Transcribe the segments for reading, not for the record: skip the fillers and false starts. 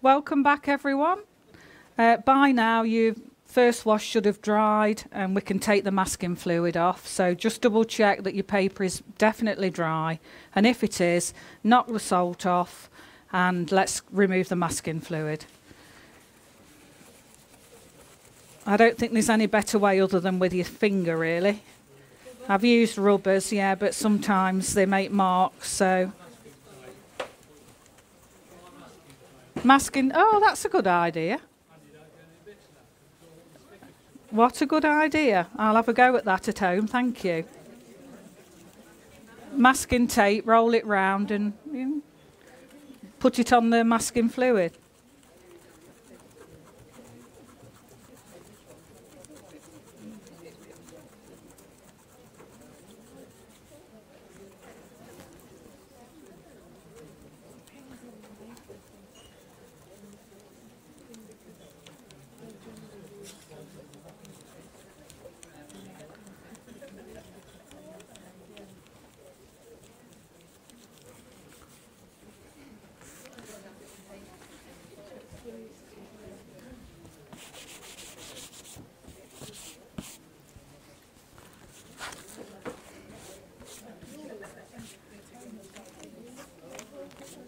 Welcome back, everyone. By now, your first wash should have dried and we can take the masking fluid off. So just double check that your paper is definitely dry. And if it is, knock the salt off and let's remove the masking fluid. I don't think there's any better way other than with your finger, really. I've used rubbers, yeah, but sometimes they make marks, so... Masking, oh, that's a good idea. What a good idea. I'll have a go at that at home, thank you. Masking tape, roll it round and put it on the masking fluid.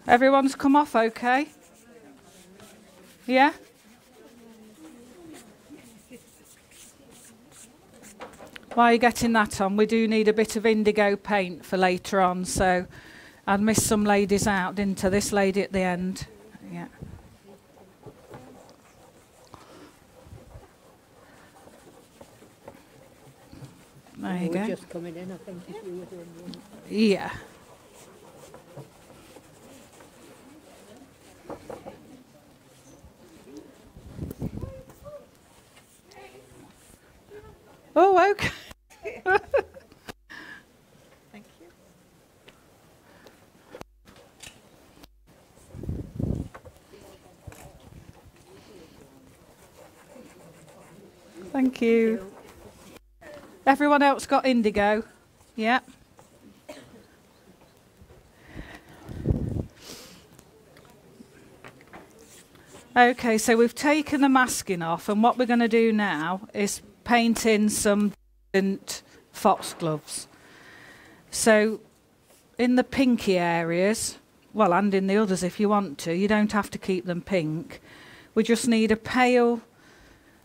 Everyone's come off okay? Yeah? While you're getting that on, we do need a bit of indigo paint for later on, so I'd missed some ladies out, didn't I? This lady at the end. Yeah. There you go. Just coming in, I think, if you were doing one. Yeah. Oh, okay. Thank you. Thank you. Everyone else got indigo? Yeah. Okay, so we've taken the masking off, and what we're going to do now is paint in some different Foxgloves. So in the pinky areas, well, and in the others if you want to, you don't have to keep them pink. We just need a pale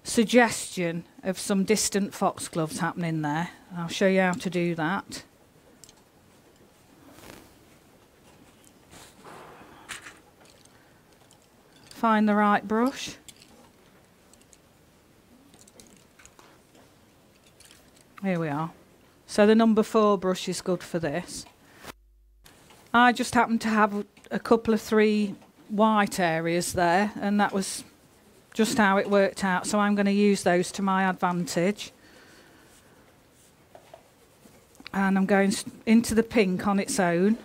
suggestion of some distant Foxgloves happening there. I'll show you how to do that. Find the right brush. Here we are. So the number 4 brush is good for this. I just happened to have a couple of 3 white areas there, and that was just how it worked out. So I'm going to use those to my advantage. And I'm going into the pink on its own.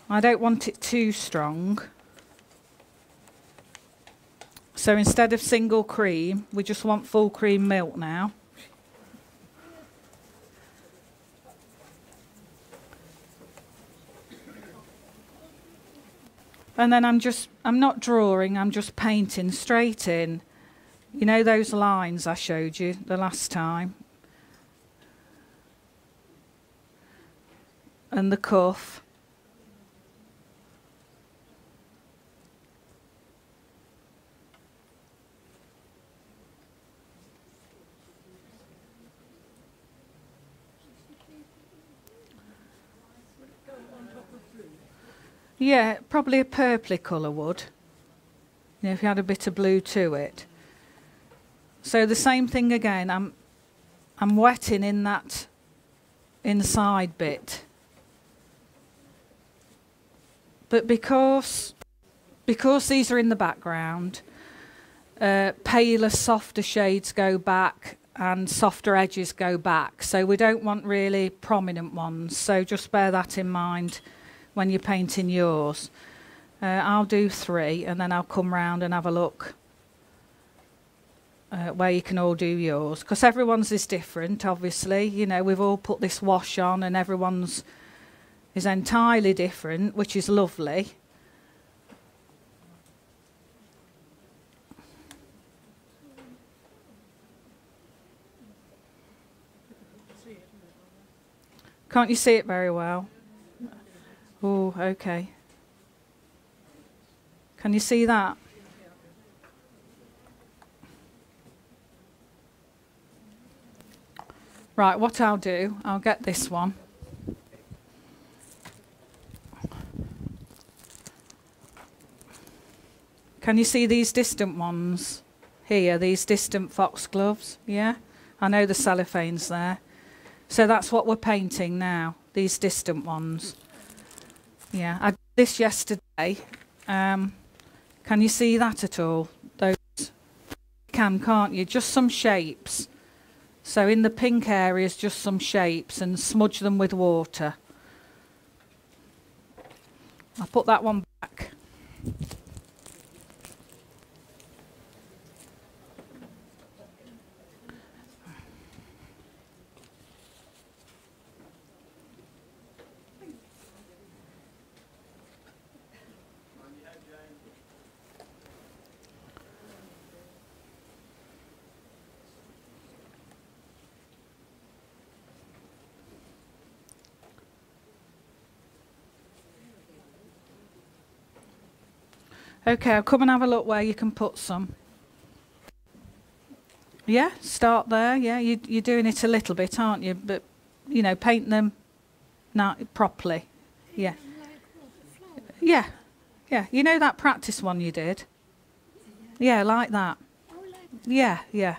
I don't want it too strong. So instead of single cream, we just want full cream milk now. And then I'm not drawing, I'm just painting straight in. You know those lines I showed you the last time? And the cuff. Yeah, probably a purpley colour would. You know, if you had a bit of blue to it. So the same thing again, I'm wetting in that inside bit. But because these are in the background, paler, softer shades go back and softer edges go back. So we don't want really prominent ones. So just bear that in mind when you're painting yours. I'll do 3 and then I'll come round and have a look where you can all do yours. Because everyone's is different, obviously. You know, we've all put this wash on and everyone's is entirely different, which is lovely. Can't you see it very well? Oh, okay. Can you see that? Right, what I'll do, I'll get this one. Can you see these distant ones here, these distant foxgloves? Yeah? I know the cellophane's there. So that's what we're painting now, these distant ones. Yeah, I did this yesterday. Can you see that at all? Those you can, can't you? Just some shapes. So in the pink areas, just some shapes, and smudge them with water. I'll put that one back. Okay, I'll come and have a look where you can put some. Yeah, start there. Yeah, you're doing it a little bit, aren't you? But, you know, paint them properly. Yeah. Yeah, yeah. You know that practice one you did? Yeah, like that. Yeah, yeah.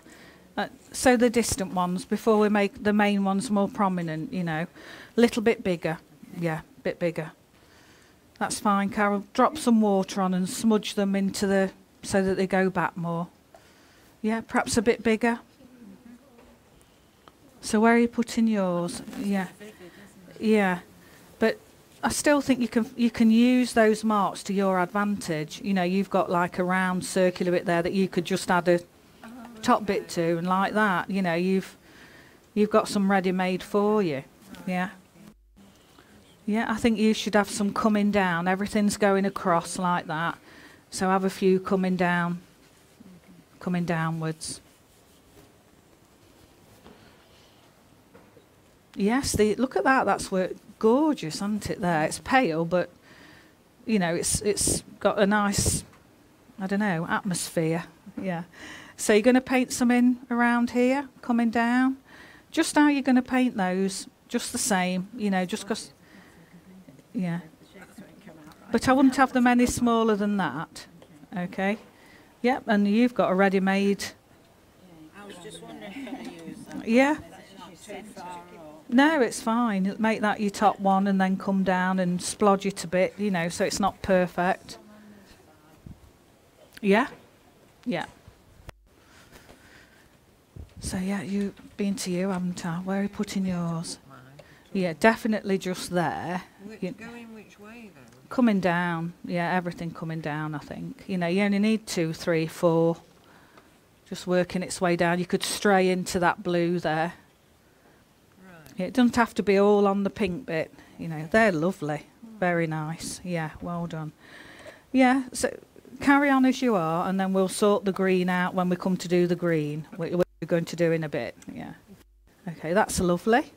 So the distant ones, before we make the main ones more prominent, you know. A little bit bigger. Yeah, bit bigger. That's fine, Carol. Drop some water on and smudge them into the, so that they go back more. Yeah, perhaps a bit bigger. So where are you putting yours? Yeah, yeah. But I still think you can use those marks to your advantage. You know, you've got like a round circular bit there that you could just add a top bit to, and like that. You know, you've got some ready-made for you. Yeah. Yeah, I think you should have some coming down. Everything's going across like that. So have a few coming down, coming downwards. Yes, look at that. That's gorgeous, isn't it? There, it's pale, but you know, it's got a nice, I don't know, atmosphere. Yeah. So you're going to paint some in around here, coming down. Just how you're going to paint those, just the same. You know, just because. Yeah. But I wouldn't have them any smaller than that. Okay. Yep, and you've got a ready-made. I was just wondering if I use that. Yeah. Too far No, it's fine. Make that your top one and then come down and splodge it a bit, you know, so it's not perfect. Yeah? Yeah. So yeah, been to you, haven't I? Where are you putting yours? Yeah, definitely just there. Going which way though? Coming down. Yeah, everything coming down, I think. You know, you only need 2, 3, 4. Just working its way down. You could stray into that blue there. Right. Yeah, it doesn't have to be all on the pink bit. You know, they're lovely. Very nice. Yeah, well done. Yeah, so carry on as you are, and then we'll sort the green out when we come to do the green. We're going to do in a bit. Yeah. Okay, that's lovely.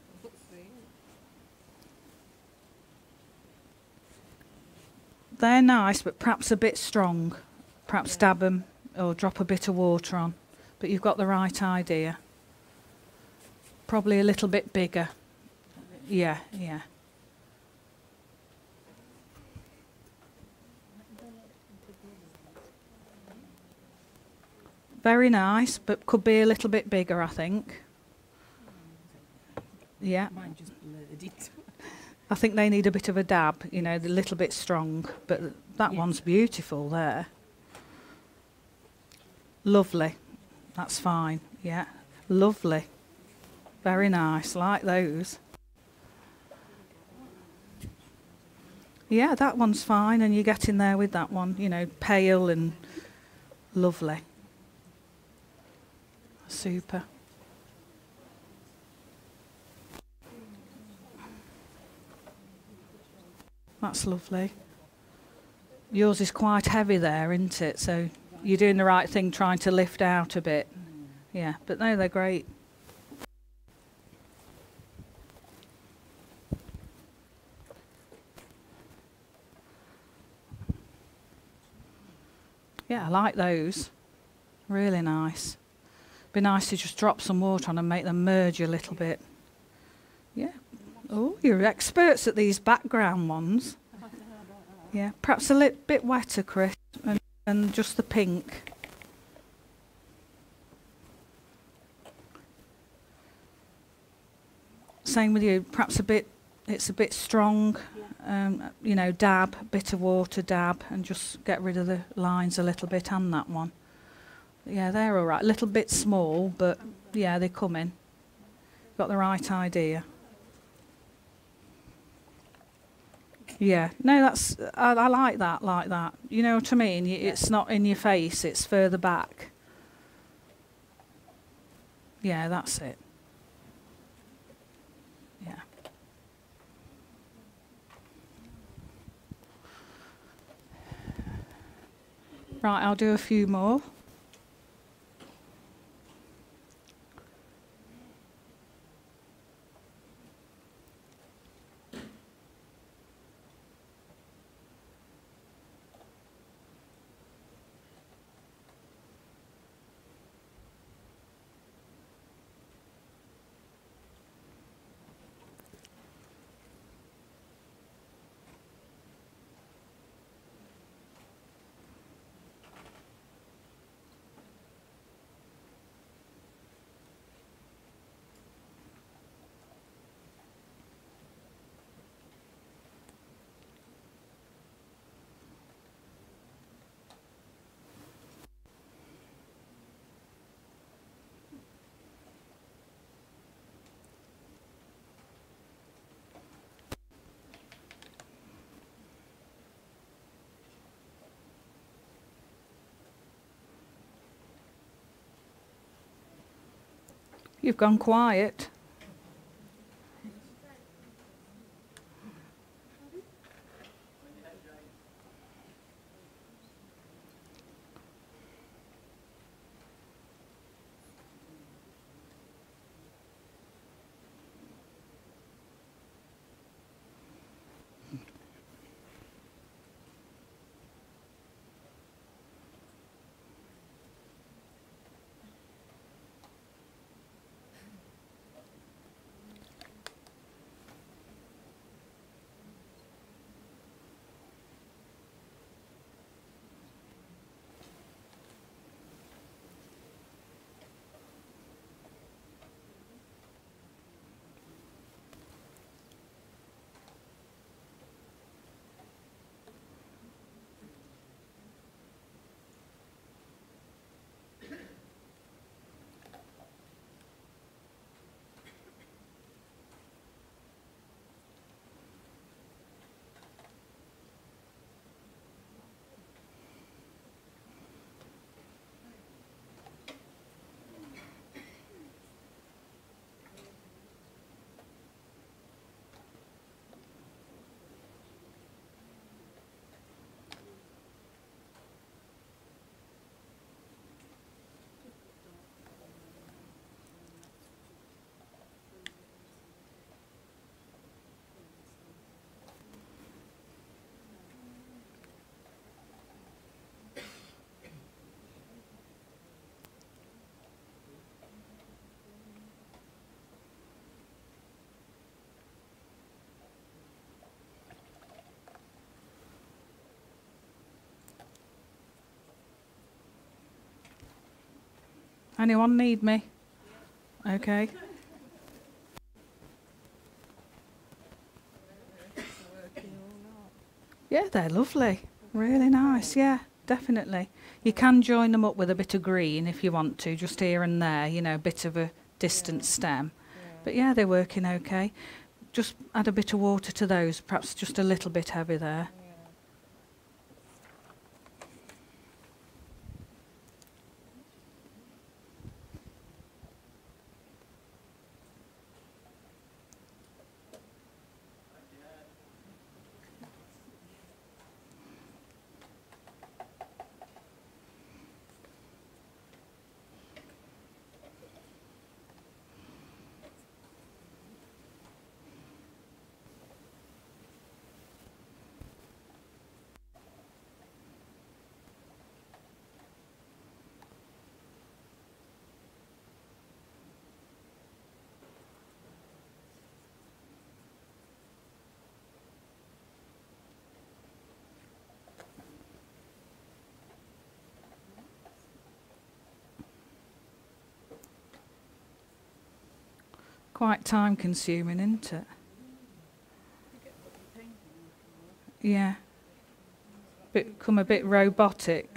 They're nice, but perhaps a bit strong. Perhaps dab them or drop a bit of water on. But you've got the right idea. Probably a little bit bigger. Yeah, yeah. Very nice, but could be a little bit bigger, I think. Yeah. Mine just blurred it. I think they need a bit of a dab, you know, a little bit strong, but that one's beautiful there. Lovely. That's fine. Yeah. Lovely. Very nice. Like those. Yeah, that one's fine, and you get in there with that one, you know, pale and lovely. Super. That's lovely. Yours is quite heavy there, isn't it? So you're doing the right thing trying to lift out a bit. Yeah, but no, they're great. like those. Really nice. Be nice to just drop some water on and make them merge a little bit. Yeah. Oh, you're experts at these background ones. Yeah, perhaps a little bit wetter, Chris, and just the pink. Same with you, perhaps it's a bit strong, you know, dab, bit of water, dab, and just get rid of the lines a little bit, and that one. Yeah, they're all right. A little bit small, but yeah, they come in. Got the right idea. Yeah, no, that's I like that. You know what I mean? It's not in your face; it's further back. Yeah, that's it. Yeah. Right, I'll do a few more. You've gone quiet. Anyone need me? Okay. Yeah, they're lovely. Really nice, yeah, definitely. You can join them up with a bit of green if you want to, just here and there, you know, a bit of a distant stem. But yeah, they're working okay. Just add a bit of water to those, perhaps just a little bit heavy there. quite time consuming, isn't it? Yeah. Become a bit robotic.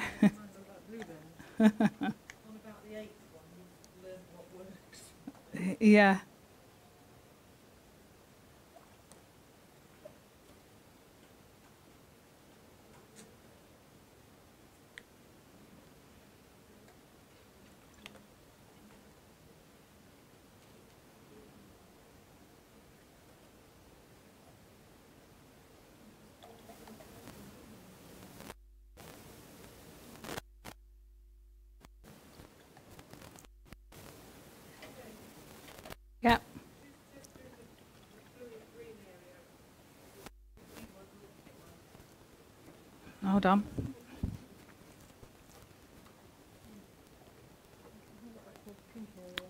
Yeah. Yeah. Hold on.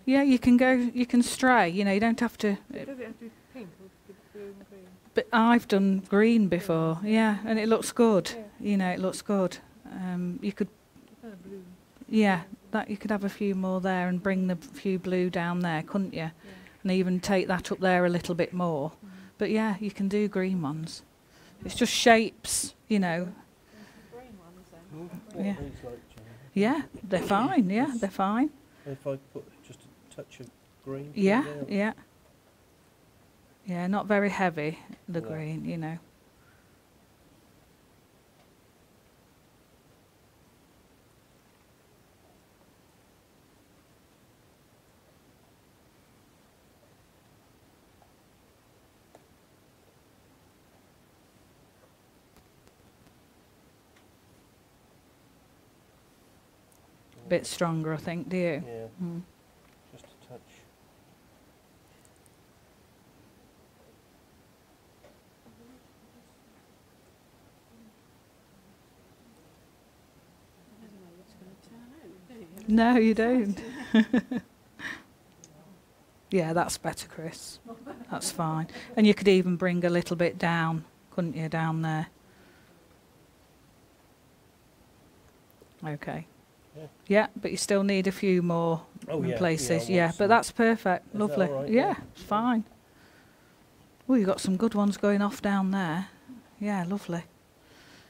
Yeah, you can go, you can stray, you know, you don't have to. Does it have to be pink or blue and green? But I've done green before, yeah, and it looks good. Yeah. You know, it looks good. You could, Kind of blue. yeah, that you could have a few more there and bring the few blue down there, couldn't you? Yeah. And even take that up there a little bit more. But yeah, you can do green ones. It's just shapes, you know. Green ones then. Yeah. What are these like, Jane? Yeah, they're fine. Yeah, they're fine. If I put just a touch of green? Yeah, through there? yeah. Yeah, not very heavy, the No. green, you know. Bit stronger, I think, do you? Yeah, Mm. just a touch. I don't know what's going to turn out, do you? No, you don't. Yeah, that's better, Chris. That's fine. And you could even bring a little bit down, couldn't you, down there? Okay. Yeah. Yeah, but you still need a few more Oh, yeah, places. yeah, I Yeah, want but some. that's perfect. Is that Lovely. all right? Yeah, Yeah. it's fine. Oh, you've got some good ones going off down there. Yeah, lovely.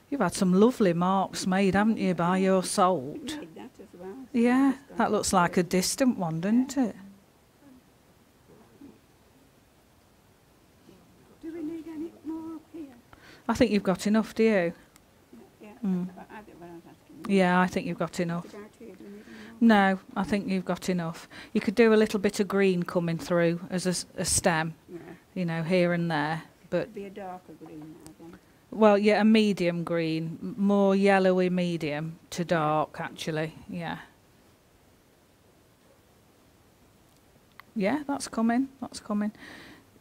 You've had some lovely marks made, haven't you, by your salt? Made that as well. Yeah, that looks like a distant one, doesn't it? Do we need any more up here? I think you've got enough, do you? Yeah. Mm. I did what I was asking. Yeah, I think you've got enough. About here, do we need any more? No, I think you've got enough. You could do a little bit of green coming through as a stem, Yeah. you know, here and there. But, It'd be a darker green now then. well, yeah, a medium green, more yellowy medium to dark, actually. Yeah. Yeah, that's coming. That's coming.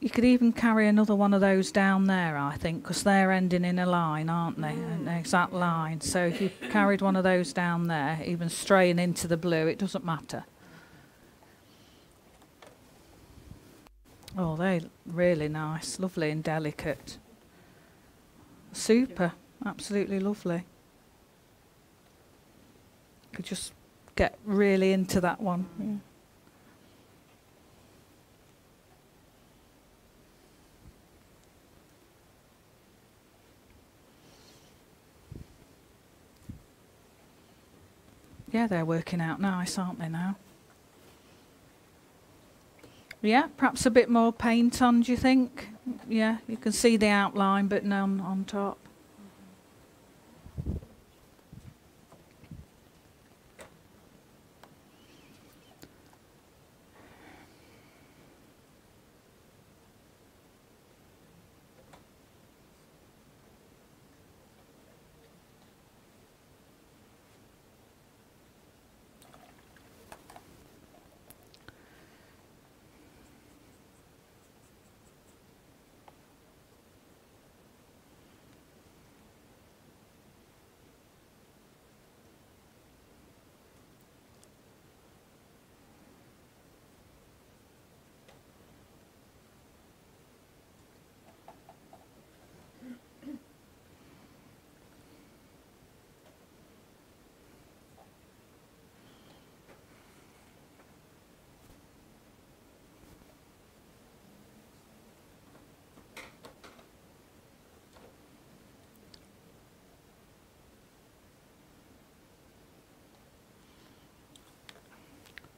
You could even carry another one of those down there, I think, because they're ending in a line, aren't they? An exact line. So if you carried one of those down there, even straying into the blue, it doesn't matter. Oh, they're really nice, lovely and delicate. Super, absolutely lovely. Could just get really into that one. Yeah. Yeah, they're working out nice, aren't they now? Yeah, perhaps a bit more paint on, do you think? Yeah, you can see the outline, but none on top.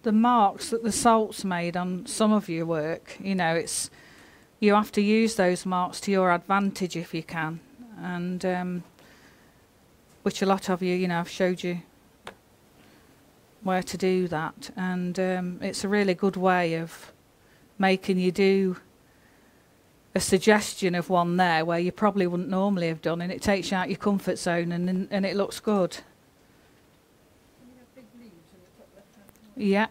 the marks that the salt's made on some of your work, you know, you have to use those marks to your advantage if you can, and which a lot of you, you know, I've showed you where to do that, and it's a really good way of making you do a suggestion of one there where you probably wouldn't normally have done, and it takes you out your comfort zone, and it looks good. Yeah,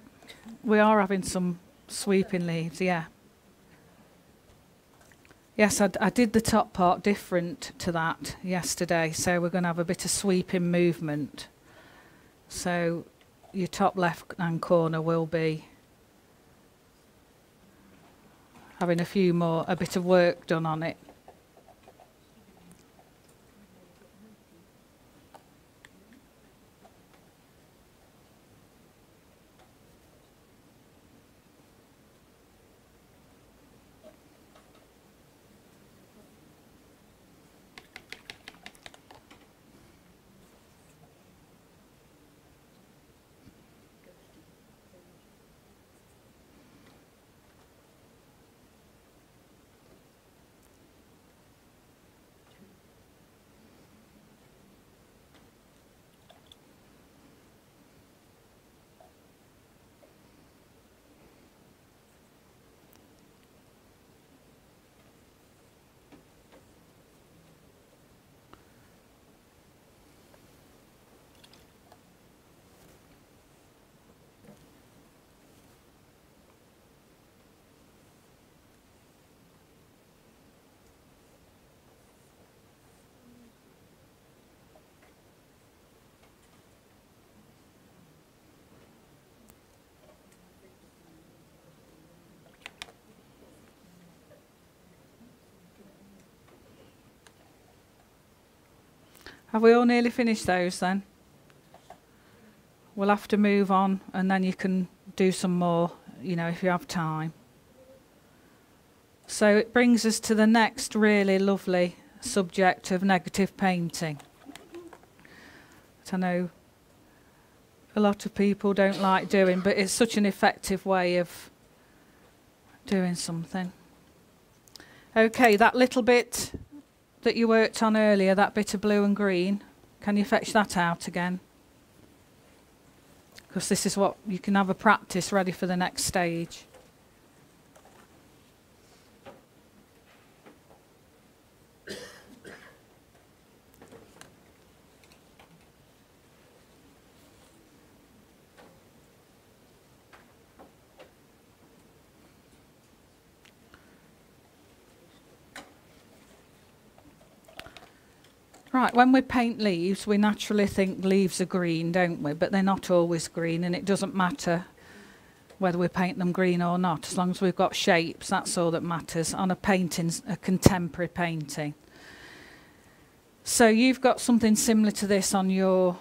we are having some sweeping leaves, yeah. Yes, I did the top part different to that yesterday, so we're going to have a bit of sweeping movement. So your top left-hand corner will be having a bit of work done on it. Have we all nearly finished those then? We'll have to move on, and then you can do some more, you know, if you have time. So it brings us to the next really lovely subject of negative painting. I know a lot of people don't like doing, but it's such an effective way of doing something. Okay, that little bit that you worked on earlier, that bit of blue and green, can you fetch that out again? Because this is what you can have a practice ready for the next stage. Right, when we paint leaves, we naturally think leaves are green, don't we? But they're not always green, and it doesn't matter whether we paint them green or not. As long as we've got shapes, that's all that matters on a painting, a contemporary painting. So you've got something similar to this on your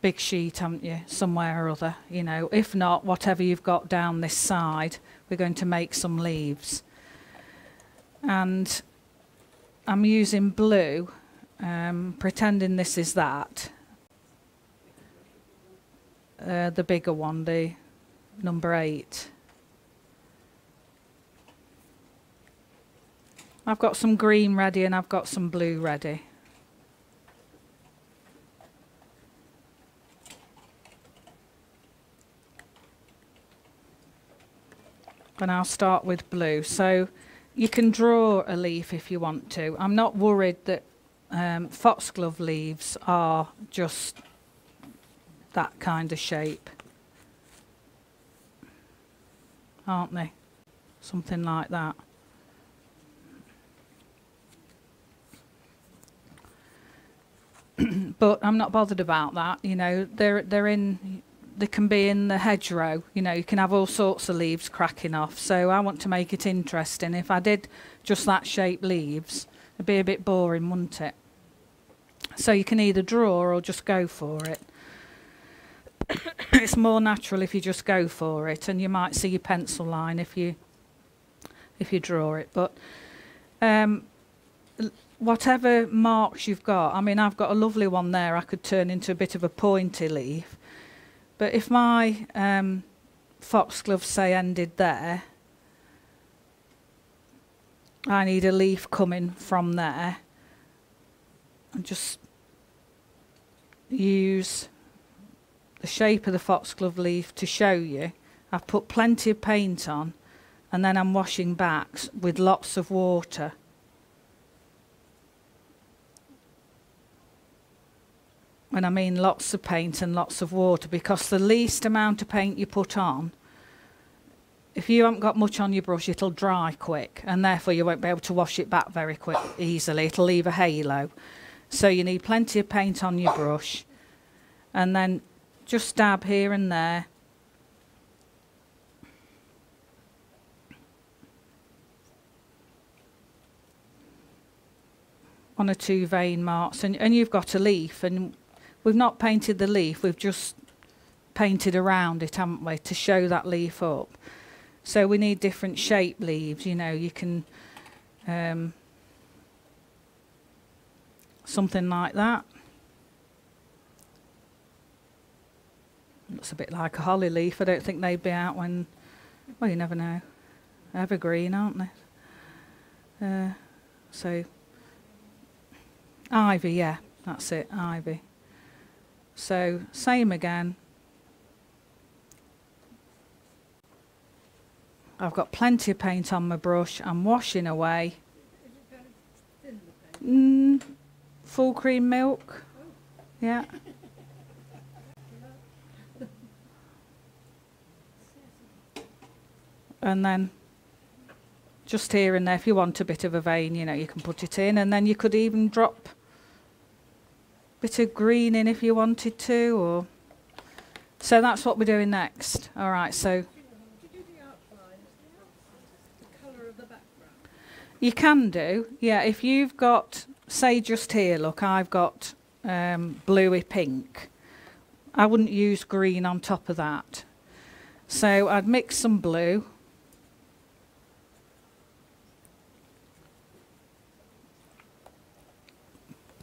big sheet, haven't you? Somewhere or other, you know. If not, whatever you've got down this side, we're going to make some leaves. And I'm using blue. Pretending this is that, the bigger one, the number 8. I've got some green ready and I've got some blue ready. And I'll start with blue. So you can draw a leaf if you want to. I'm not worried that foxglove leaves are just that kind of shape, aren't they? Something like that. But I'm not bothered about that, you know. They can be in the hedgerow, you know. You can have all sorts of leaves cracking off, so I want to make it interesting. If I did just that shape leaves, it'd be a bit boring, wouldn't it? So you can either draw or just go for it. It's more natural if you just go for it, and you might see your pencil line if you draw it. But whatever marks you've got, I mean, I've got a lovely one there I could turn into a bit of a pointy leaf, But if my foxgloves, say, ended there, I need a leaf coming from there, and just use the shape of the foxglove leaf to show you. I've put plenty of paint on, and then I'm washing back with lots of water. And I mean lots of paint and lots of water, because the least amount of paint you put on, if you haven't got much on your brush, it'll dry quick, and therefore you won't be able to wash it back very quick easily. It'll leave a halo. So you need plenty of paint on your brush, and then just dab here and there. One or two vein marks, and you've got a leaf, and we've not painted the leaf, we've just painted around it, haven't we, to show that leaf up. So we need different shaped leaves, you know. You can something like that. Looks a bit like a holly leaf. I don't think they'd be out when, well, you never know. Evergreen, aren't they? So ivy, yeah, that's it, ivy. So same again. I've got plenty of paint on my brush. I'm washing away. Full cream milk. Yeah. And then just here and there, if you want a bit of a vein, you know, you can put it in, and then you could even drop a bit of green in if you wanted to. Or so that's what we're doing next. All right, so you can do, yeah, if you've got, say just here, look, I've got bluey pink. I wouldn't use green on top of that. So I'd mix some blue.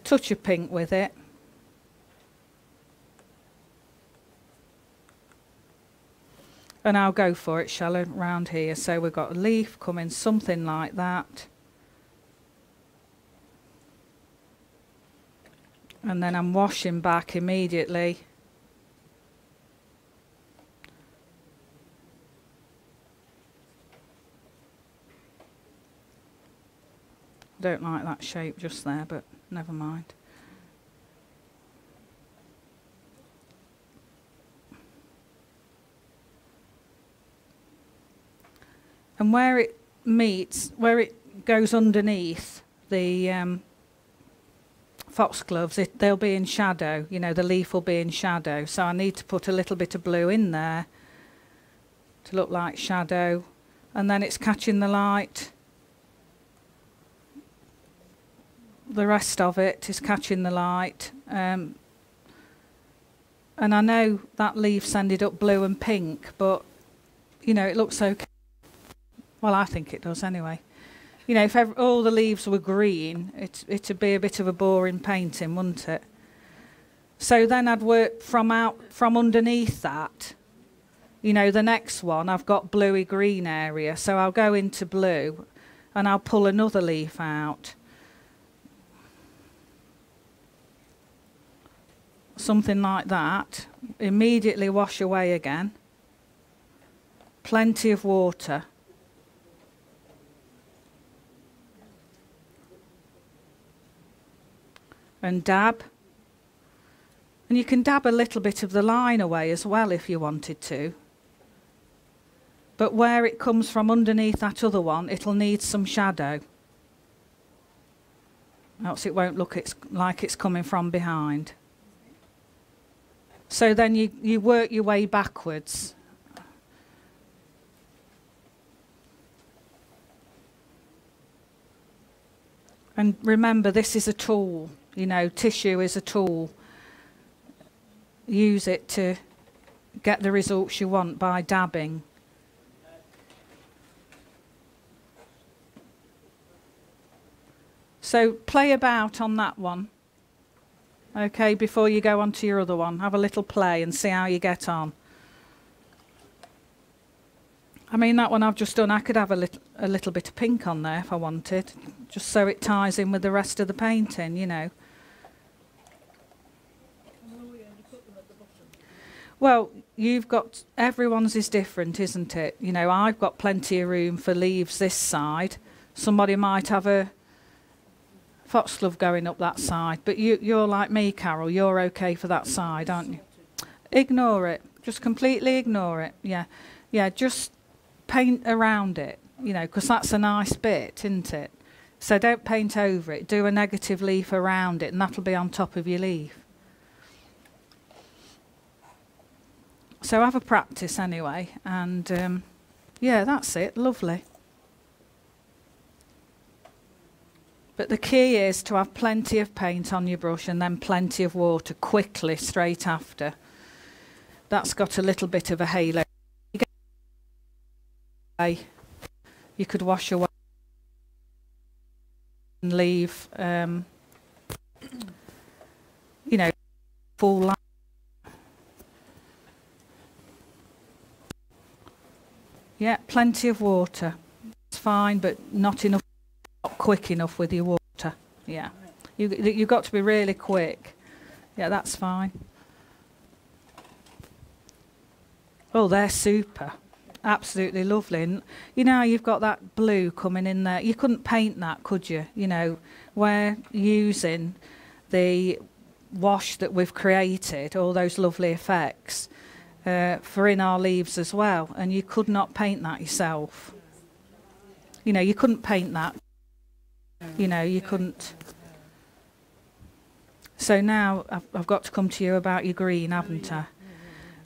Touch of pink with it. And I'll go for it, shall I, round here. So we've got a leaf coming, something like that. And then I'm washing back immediately. Don't like that shape just there, but never mind. And where it meets, where it goes underneath the foxgloves, they'll be in shadow, you know, the leaf will be in shadow. So I need to put a little bit of blue in there to look like shadow, and then it's catching the light. The rest of it is catching the light. And I know that leaf's ended up blue and pink, but, you know, it looks okay. Well, I think it does anyway. You know, if all the leaves were green, it'd be a bit of a boring painting, wouldn't it? So then I'd work from underneath that. You know, the next one, I've got bluey green area, so I'll go into blue and I'll pull another leaf out. Something like that. Immediately wash away again. Plenty of water. And dab. And you can dab a little bit of the line away as well if you wanted to. But where it comes from underneath that other one, it'll need some shadow. Else it won't look like it's coming from behind. So then you work your way backwards. And remember, this is a tool. You know, tissue is a tool. Use it to get the results you want by dabbing. So play about on that one okay, before you go on to your other one. Have a little play and see how you get on. I mean, that one I've just done, I could have a little bit of pink on there if I wanted, just so it ties in with the rest of the painting, you know. Well, you've got, everyone's is different, isn't it? You know, I've got plenty of room for leaves this side. Somebody might have a foxglove going up that side, but you're like me, Carol, you're okay for that side, aren't you? Ignore it, just completely ignore it, yeah. Yeah, just paint around it, you know, because that's a nice bit, isn't it? So don't paint over it, do a negative leaf around it and that'll be on top of your leaf. So have a practice anyway, and yeah, that's it, lovely. But the key is to have plenty of paint on your brush and then plenty of water quickly straight after. That's got a little bit of a halo. You could wash away and leave, you know, full line. Yeah, plenty of water. It's fine, but not enough, not quick enough with your water. Yeah, you've got to be really quick. Yeah, that's fine. Oh, they're super. Absolutely lovely. And you know, you've got that blue coming in there. You couldn't paint that, could you? You know, we're using the wash that we've created, all those lovely effects, for in our leaves as well. And you could not paint that yourself. You know, you couldn't paint that. You know, you couldn't. So now I've got to come to you about your green, haven't I?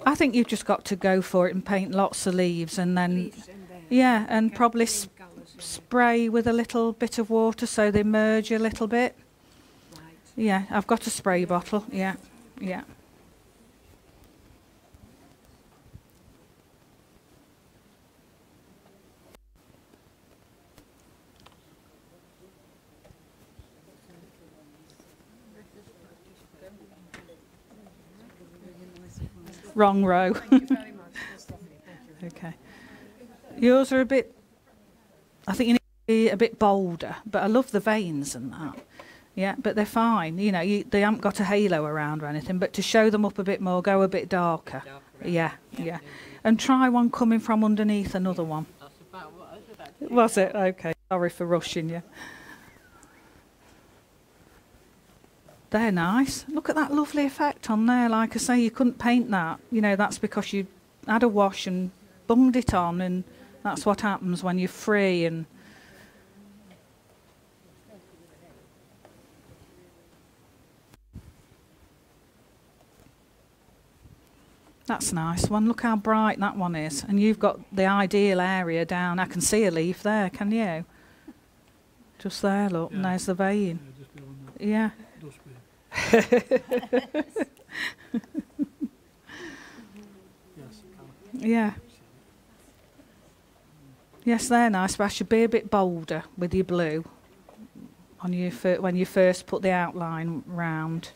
I think you've just got to go for it and paint lots of leaves and then, yeah, and probably spray with a little bit of water so they merge a little bit. Yeah, I've got a spray bottle, yeah, yeah. Wrong row. Thank you very much. That's lovely. Thank you. Okay. Yours are a bit, I think you need to be a bit bolder, but I love the veins and that. Yeah, but they're fine. You know, they haven't got a halo around or anything, but to show them up a bit more, go a bit darker. Yeah, yeah. And try one coming from underneath another one. That's about what I was about to do. Was it? Okay. Sorry for rushing you. They're nice. Look at that lovely effect on there. Like I say, you couldn't paint that. You know, that's because you had a wash and bunged it on, and that's what happens when you're free. And that's a nice one. Look how bright that one is. And you've got the ideal area down. I can see a leaf there, can you? Just there, look. Yeah. And there's the vein. Yeah. Yeah. Yes, they're nice, but I should be a bit bolder with your blue on your when you first put the outline round.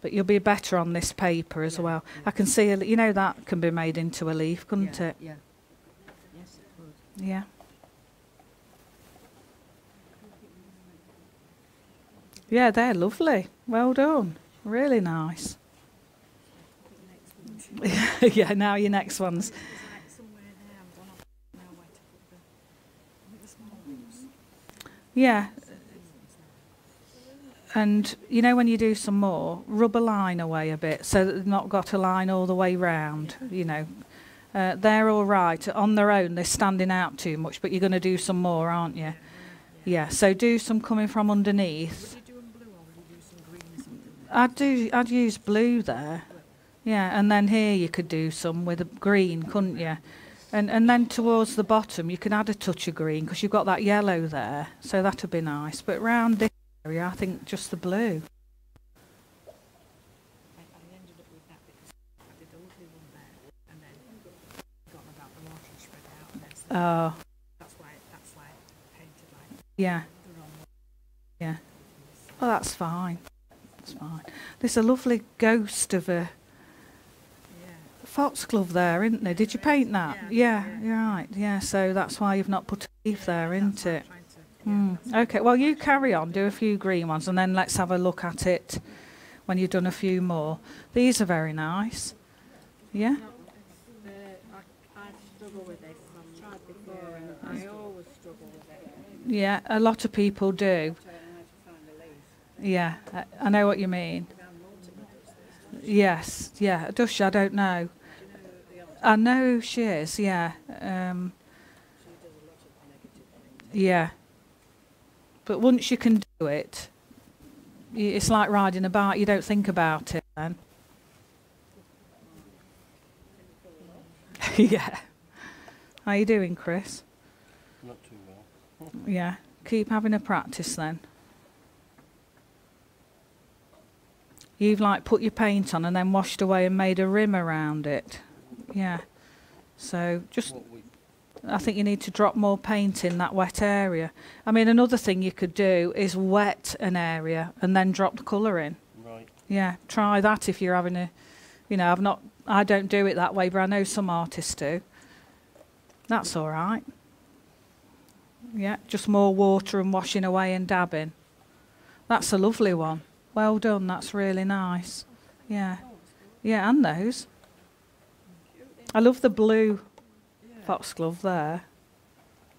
But you'll be better on this paper as well. I can see, you know, that can be made into a leaf, couldn't it? Yeah. Yes, it would. Yeah. Yeah, they're lovely. Well done. Really nice. Yeah, now your next one's. Yeah. And, you know, when you do some more, rub a line away a bit so that they've not got a line all the way round, you know. They're all right. On their own, they're standing out too much, but you're going to do some more, aren't you? Yeah, so do some coming from underneath. I'd use blue there. Yeah, and then here you could do some with a green, couldn't you? And then towards the bottom you can add a touch of green because you've got that yellow there, so that would be nice. But round this area, I think just the blue. I ended up with that because I did the lovely one there and then got about the water spread out and then that's why I painted like yeah. the wrong one. Yeah. Well, that's fine. fine. There's a lovely ghost of a Yeah. foxglove there, isn't there? Did you paint that? Yeah, Yeah, you're right. Yeah, so that's why you've not put a leaf there, isn't it? Trying to, Okay, well, you carry on, do a few green ones, and then let's have a look at it when you've done a few more. These are very nice. Yeah? I struggle with this. I've tried before and I always struggle with it. Yeah, a lot of people do. I don't know how to find a leaf. Yeah, I know what you mean. Yes, yeah, does she? I don't know. I know who she is, yeah. Yeah. But once you can do it, it's like riding a bike. You don't think about it then. Yeah. How you doing, Chris? Not too well. Yeah. Keep having a practice then. You've like put your paint on and then washed away and made a rim around it. Yeah. So just, I think you need to drop more paint in that wet area. I mean, another thing you could do is wet an area and then drop the colour in. Right. Yeah, try that if you're having a, you know, I don't do it that way, but I know some artists do. That's all right. Yeah, just more water and washing away and dabbing. That's a lovely one. Well done, that's really nice. Yeah. Yeah, and those. I love the blue foxglove there.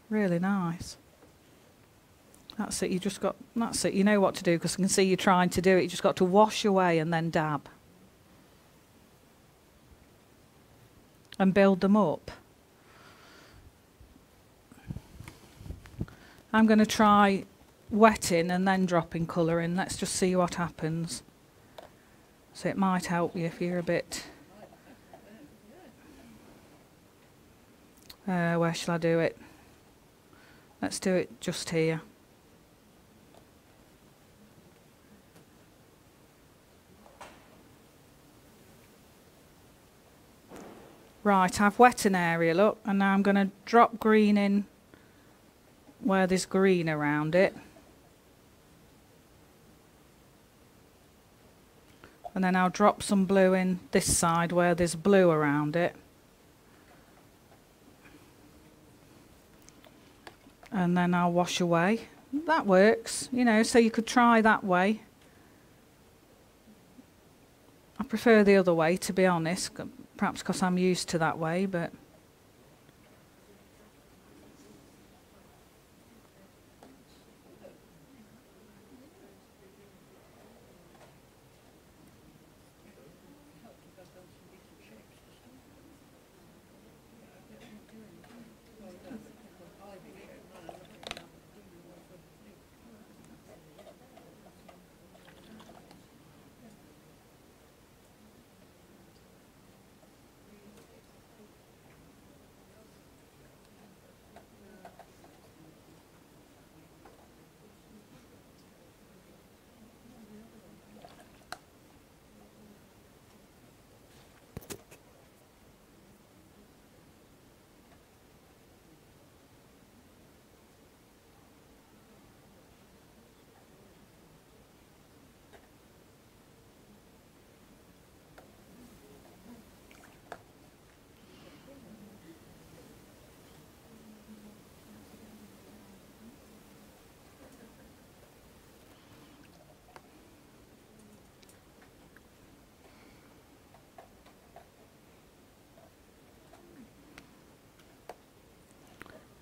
Really nice. That's it, that's it, you know what to do because I can see you trying to do it. You just got to wash away and then dab. And build them up. I'm going to try wetting and then dropping colour in. Let's just see what happens. So it might help you if you're a bit... where shall I do it? Let's do it just here. Right, I've wet an area, look, and now I'm going to drop green in where there's green around it. And then I'll drop some blue in this side where there's blue around it. And then I'll wash away. That works, you know, so you could try that way. I prefer the other way, to be honest, perhaps because I'm used to that way, but...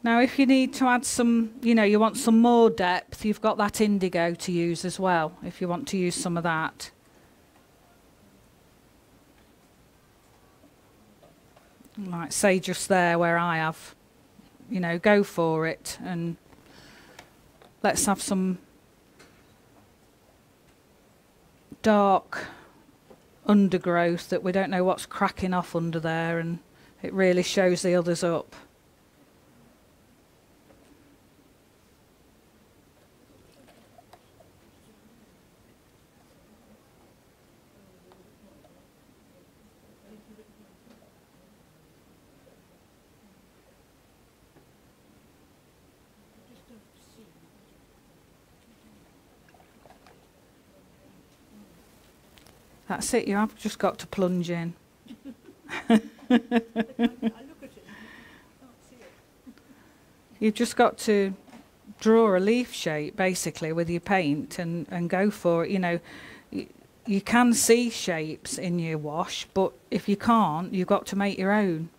Now if you need to add some, you know, you want some more depth, you've got that indigo to use as well, if you want to use some of that. Like say just there where I have, you know, go for it, and let's have some dark undergrowth that we don't know what's cracking off under there, and it really shows the others up. That's it, you have just got to plunge in. I look at it, I can't see it. You've just got to draw a leaf shape, basically, with your paint and go for it. You know, you can see shapes in your wash, but if you can't, you've got to make your own.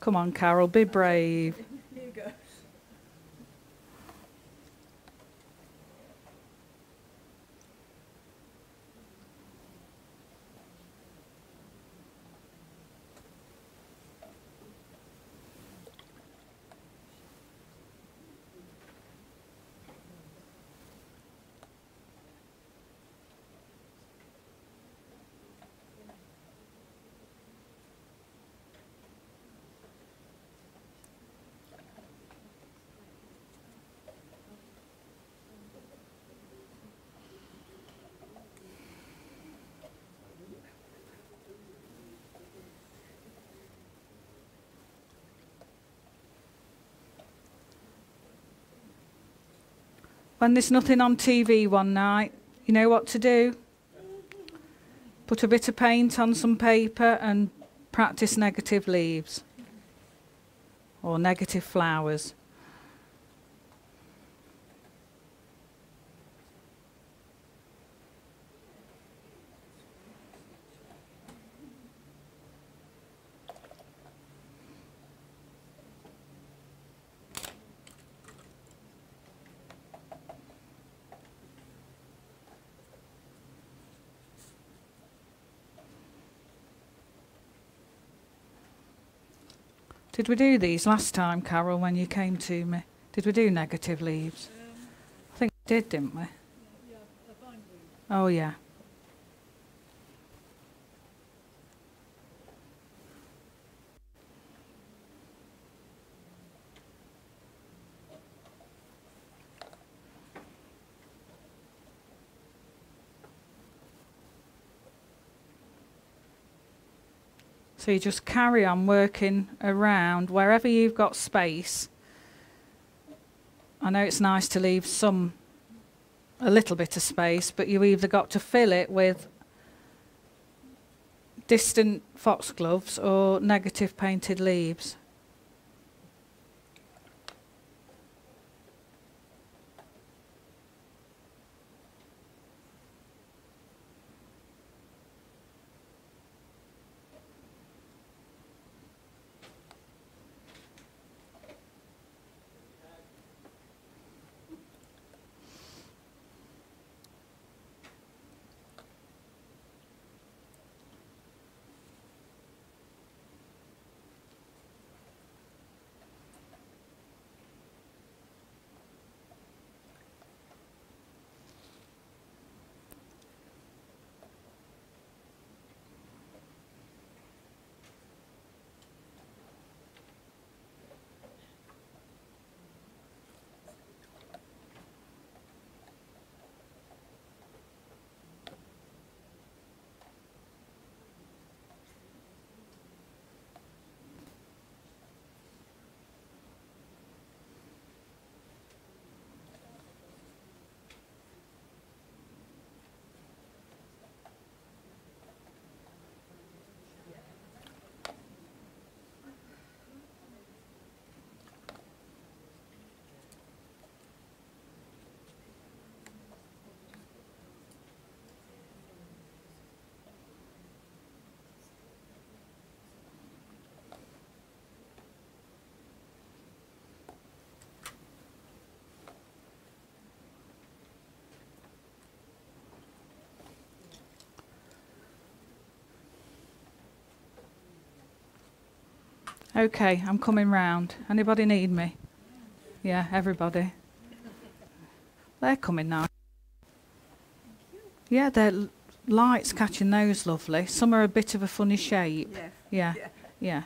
Come on, Carol, be brave. Here goes. When there's nothing on TV one night, you know what to do? Put a bit of paint on some paper and practice negative leaves or negative flowers. Did we do these last time, Carol, when you came to me? Did we do negative leaves? I think we did, didn't we? Yeah, a vine leaf. Oh, yeah. So you just carry on working around wherever you've got space. I know it's nice to leave a little bit of space, but you either got to fill it with distant foxgloves or negative painted leaves. Okay, I'm coming round. Anybody need me? Yeah, everybody. They're coming now. Yeah, their light's catching those lovely. Some are a bit of a funny shape. Yes. Yeah, Yeah. yeah.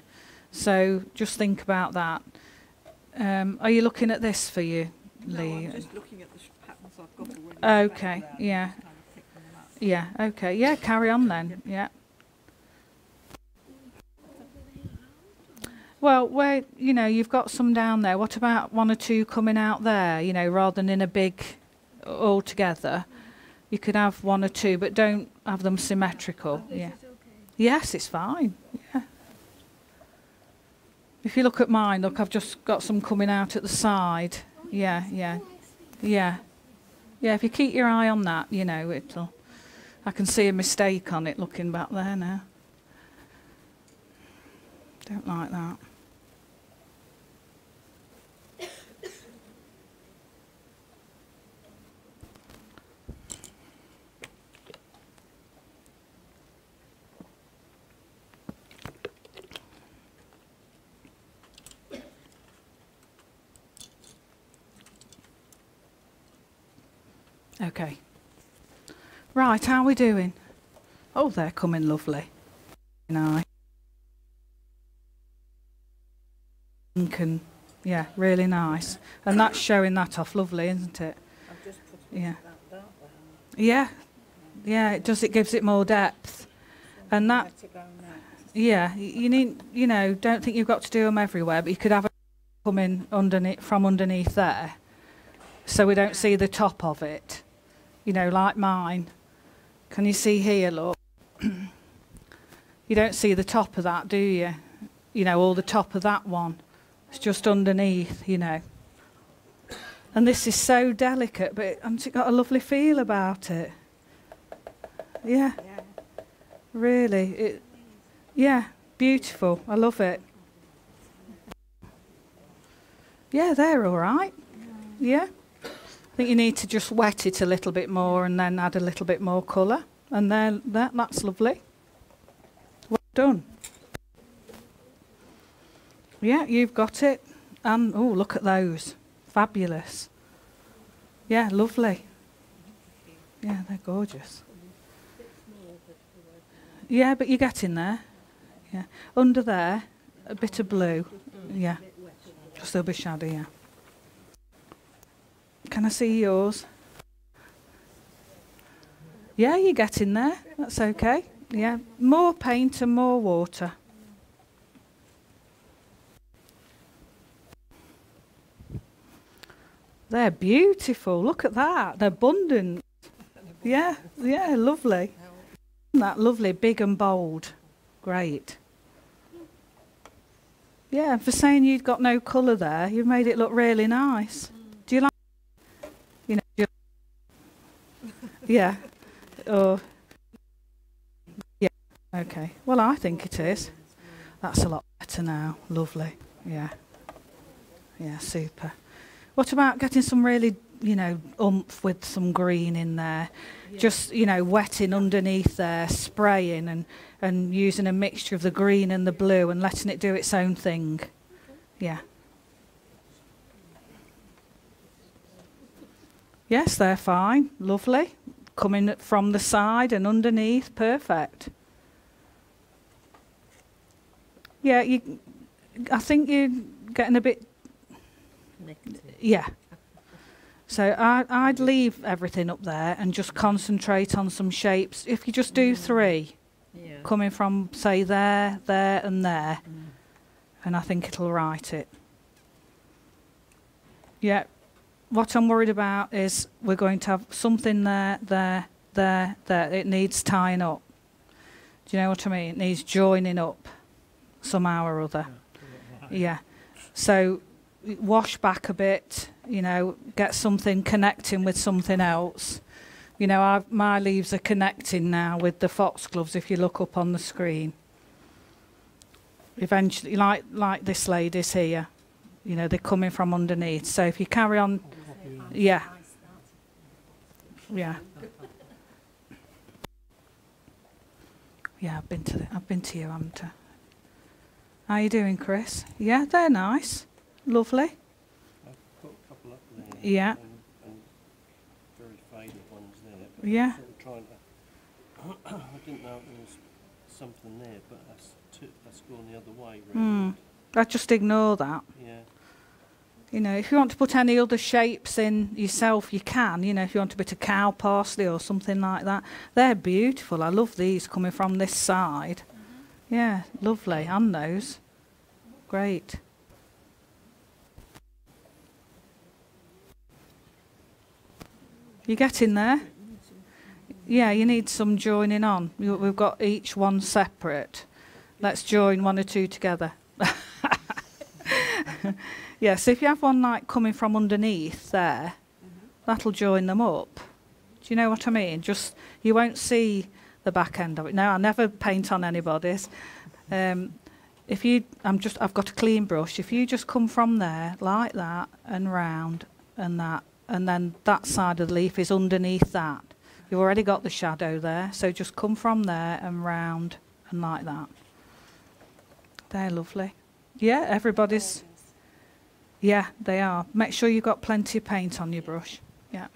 So just think about that. Are you looking at this for you, No, Lee? I'm just looking at the patterns I've got already. Okay, background, yeah. just kind of pick them up. Yeah, okay. Yeah, carry on then. Yeah. Well, where, you know, you've got some down there. What about one or two coming out there, you know, rather than in a big all together? You could have one or two, but don't have them symmetrical. Yeah. Yes, it's fine. Yeah. If you look at mine, look, I've just got some coming out at the side. Yeah, yeah. Yeah. Yeah, if you keep your eye on that, you know, it'll... I can see a mistake on it looking back there now. Don't like that. Okay. Right, how are we doing? Oh, they're coming lovely. Nice. And yeah, really nice. And that's showing that off lovely, isn't it? I've just put Yeah. that dark one. Yeah. Yeah, it does. It gives it more depth. And that, Where to go next? yeah, you need, you know, don't think you've got to do them everywhere, but you could have a coming underneath, from underneath there, so we don't see the top of it. You know, like mine. Can you see here, look? You don't see the top of that, do you? You know, all the top of that one. It's just underneath, you know. And this is so delicate, but hasn't it got a lovely feel about it? Yeah, Yeah. really. Yeah, beautiful. I love it. Yeah, they're all right. Yeah. I think you need to just wet it a little bit more and then add a little bit more colour. And then that's lovely. Well done. Yeah, you've got it. And, oh, look at those. Fabulous. Yeah, lovely. Yeah, they're gorgeous. Yeah, but you're getting there. Yeah. Under there, a bit of blue. Yeah. Just a little bit shadow, yeah. Can I see yours? Yeah, you're getting there. That's okay. Yeah. More paint and more water. They're beautiful. Look at that. They're abundant. Yeah, yeah, lovely. Isn't that lovely, big and bold? Great. Yeah, for saying you'd got no colour there, you've made it look really nice. Do you like? You know. Yeah. Oh. Yeah. Okay. Well, I think it is. That's a lot better now. Lovely. Yeah. Yeah. Super. What about getting some really, you know, oomph with some green in there? Yeah. Just, you know, wetting underneath there, spraying and using a mixture of the green and the blue and letting it do its own thing. Yeah. Yes, they're fine. Lovely. Coming from the side and underneath. Perfect. Yeah, I think you're getting a bit... Yeah. So I'd leave everything up there and just concentrate on some shapes. If you just do three, coming from, say, there, there and there, and I think it'll write it. Yeah. What I'm worried about is we're going to have something there, there, there, there. It needs tying up. Do you know what I mean? It needs joining up somehow or other. Yeah. So wash back a bit, you know, get something connecting with something else. You know, my leaves are connecting now with the Foxgloves if you look up on the screen. Eventually, like this lady's here, you know, they're coming from underneath. So if you carry on, yeah. Yeah. Yeah, I've been to you, haven't I? How you doing, Chris? Yeah, they're nice. Lovely. I've put a couple up there. Yeah. And very faded ones there. But Yeah. I'm sort of trying to I didn't know there was something there, but that's that's going the other way, really. I just ignore that. Yeah. You know, if you want to put any other shapes in yourself, you can. You know, if you want a bit of cow parsley or something like that. They're beautiful. I love these coming from this side. Yeah, lovely. And those. Great. You get in there? Yeah, you need some joining on. We've got each one separate. Let's join one or two together. Yeah, so if you have one like coming from underneath there, that'll join them up. Do you know what I mean? Just, you won't see the back end of it. No, I never paint on anybody's. I've got a clean brush. If you just come from there like that and round and that, and then that side of the leaf is underneath that. You've already got the shadow there, so just come from there and round and like that. They're lovely. Yeah, everybody's... Yeah, they are. Make sure you've got plenty of paint on your brush. Yeah.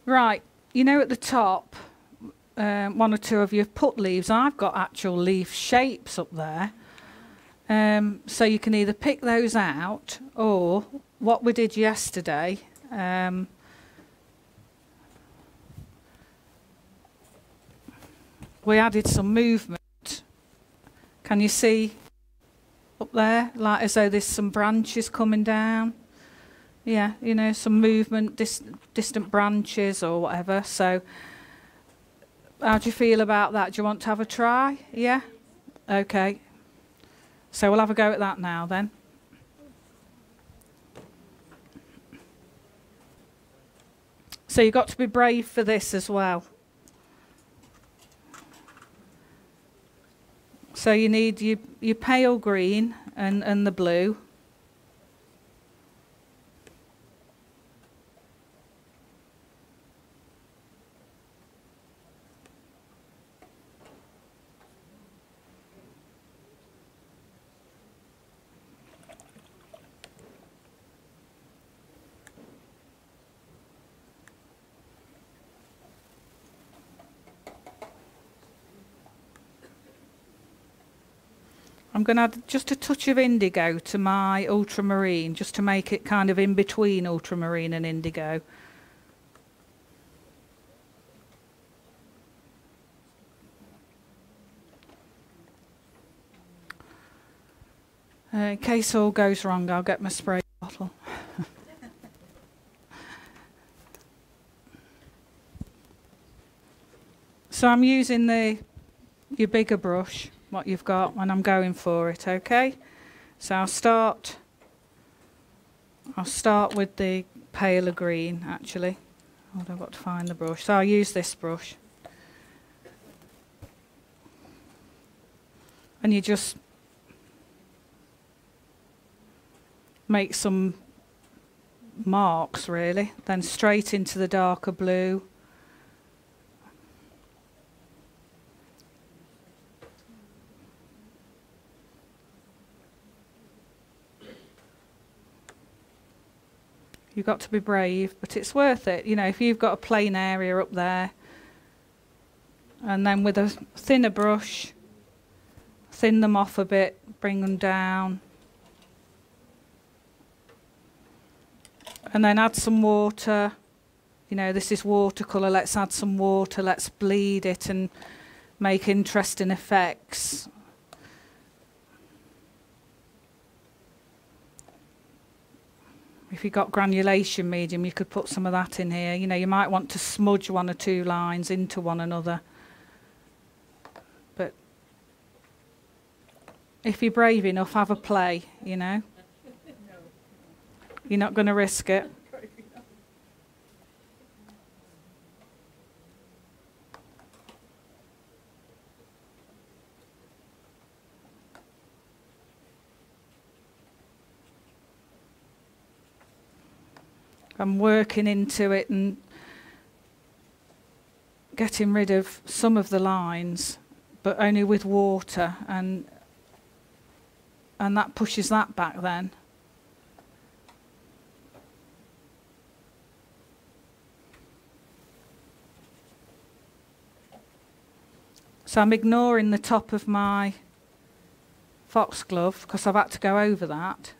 Right, you know at the top, one or two of you have put leaves. I've got actual leaf shapes up there. So you can either pick those out, or what we did yesterday, we added some movement. Can you see up there? Like as though there's some branches coming down. Yeah, you know, some movement, distant branches or whatever. So how do you feel about that? Do you want to have a try? Yeah? Okay. So we'll have a go at that now then. So you've got to be brave for this as well. So you need your pale green and the blue. I'm going to add just a touch of indigo to my ultramarine, just to make it kind of in between ultramarine and indigo. In case all goes wrong, I'll get my spray bottle. So I'm using your bigger brush, what you've got, when I'm going for it, okay? So I'll start with the paler green, actually. Oh, I've got to find the brush. So I'll use this brush. And you just make some marks, really. Then straight into the darker blue. You've got to be brave, but it's worth it. You know, if you've got a plain area up there, and then with a thinner brush, thin them off a bit, bring them down. And then add some water. You know, this is watercolour. Let's add some water. Let's bleed it and make interesting effects. If you've got granulation medium, you could put some of that in here. You know, you might want to smudge one or two lines into one another. But if you're brave enough, have a play, you know. You're not going to risk it. I'm working into it and getting rid of some of the lines, but only with water, and that pushes that back then. So I'm ignoring the top of my foxglove because I've had to go over that.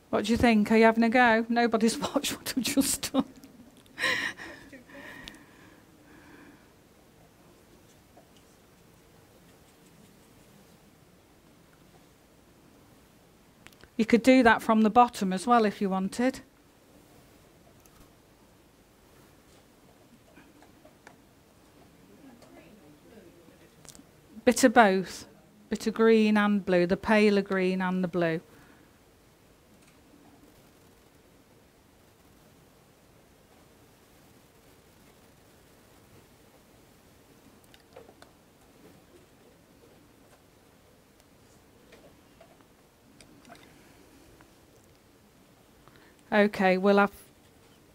What do you think? Are you having a go? Nobody's watched what I've just done. You could do that from the bottom as well if you wanted. Bit of both. Bit of green and blue, the paler green and the blue. Okay, we'll have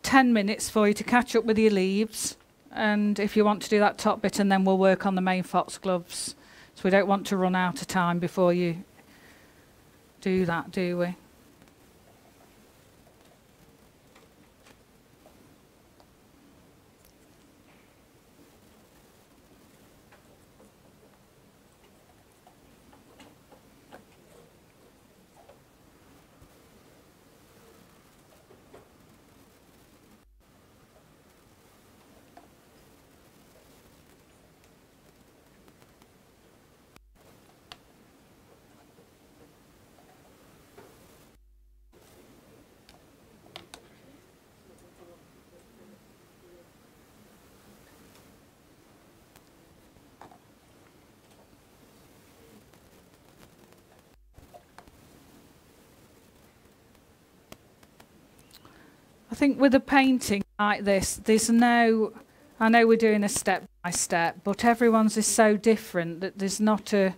10 minutes for you to catch up with your leaves, and if you want to do that top bit, and then we'll work on the main foxgloves. So we don't want to run out of time before you do that, do we? I think with a painting like this, there's no, I know we're doing a step by step, but everyone's is so different that there's not a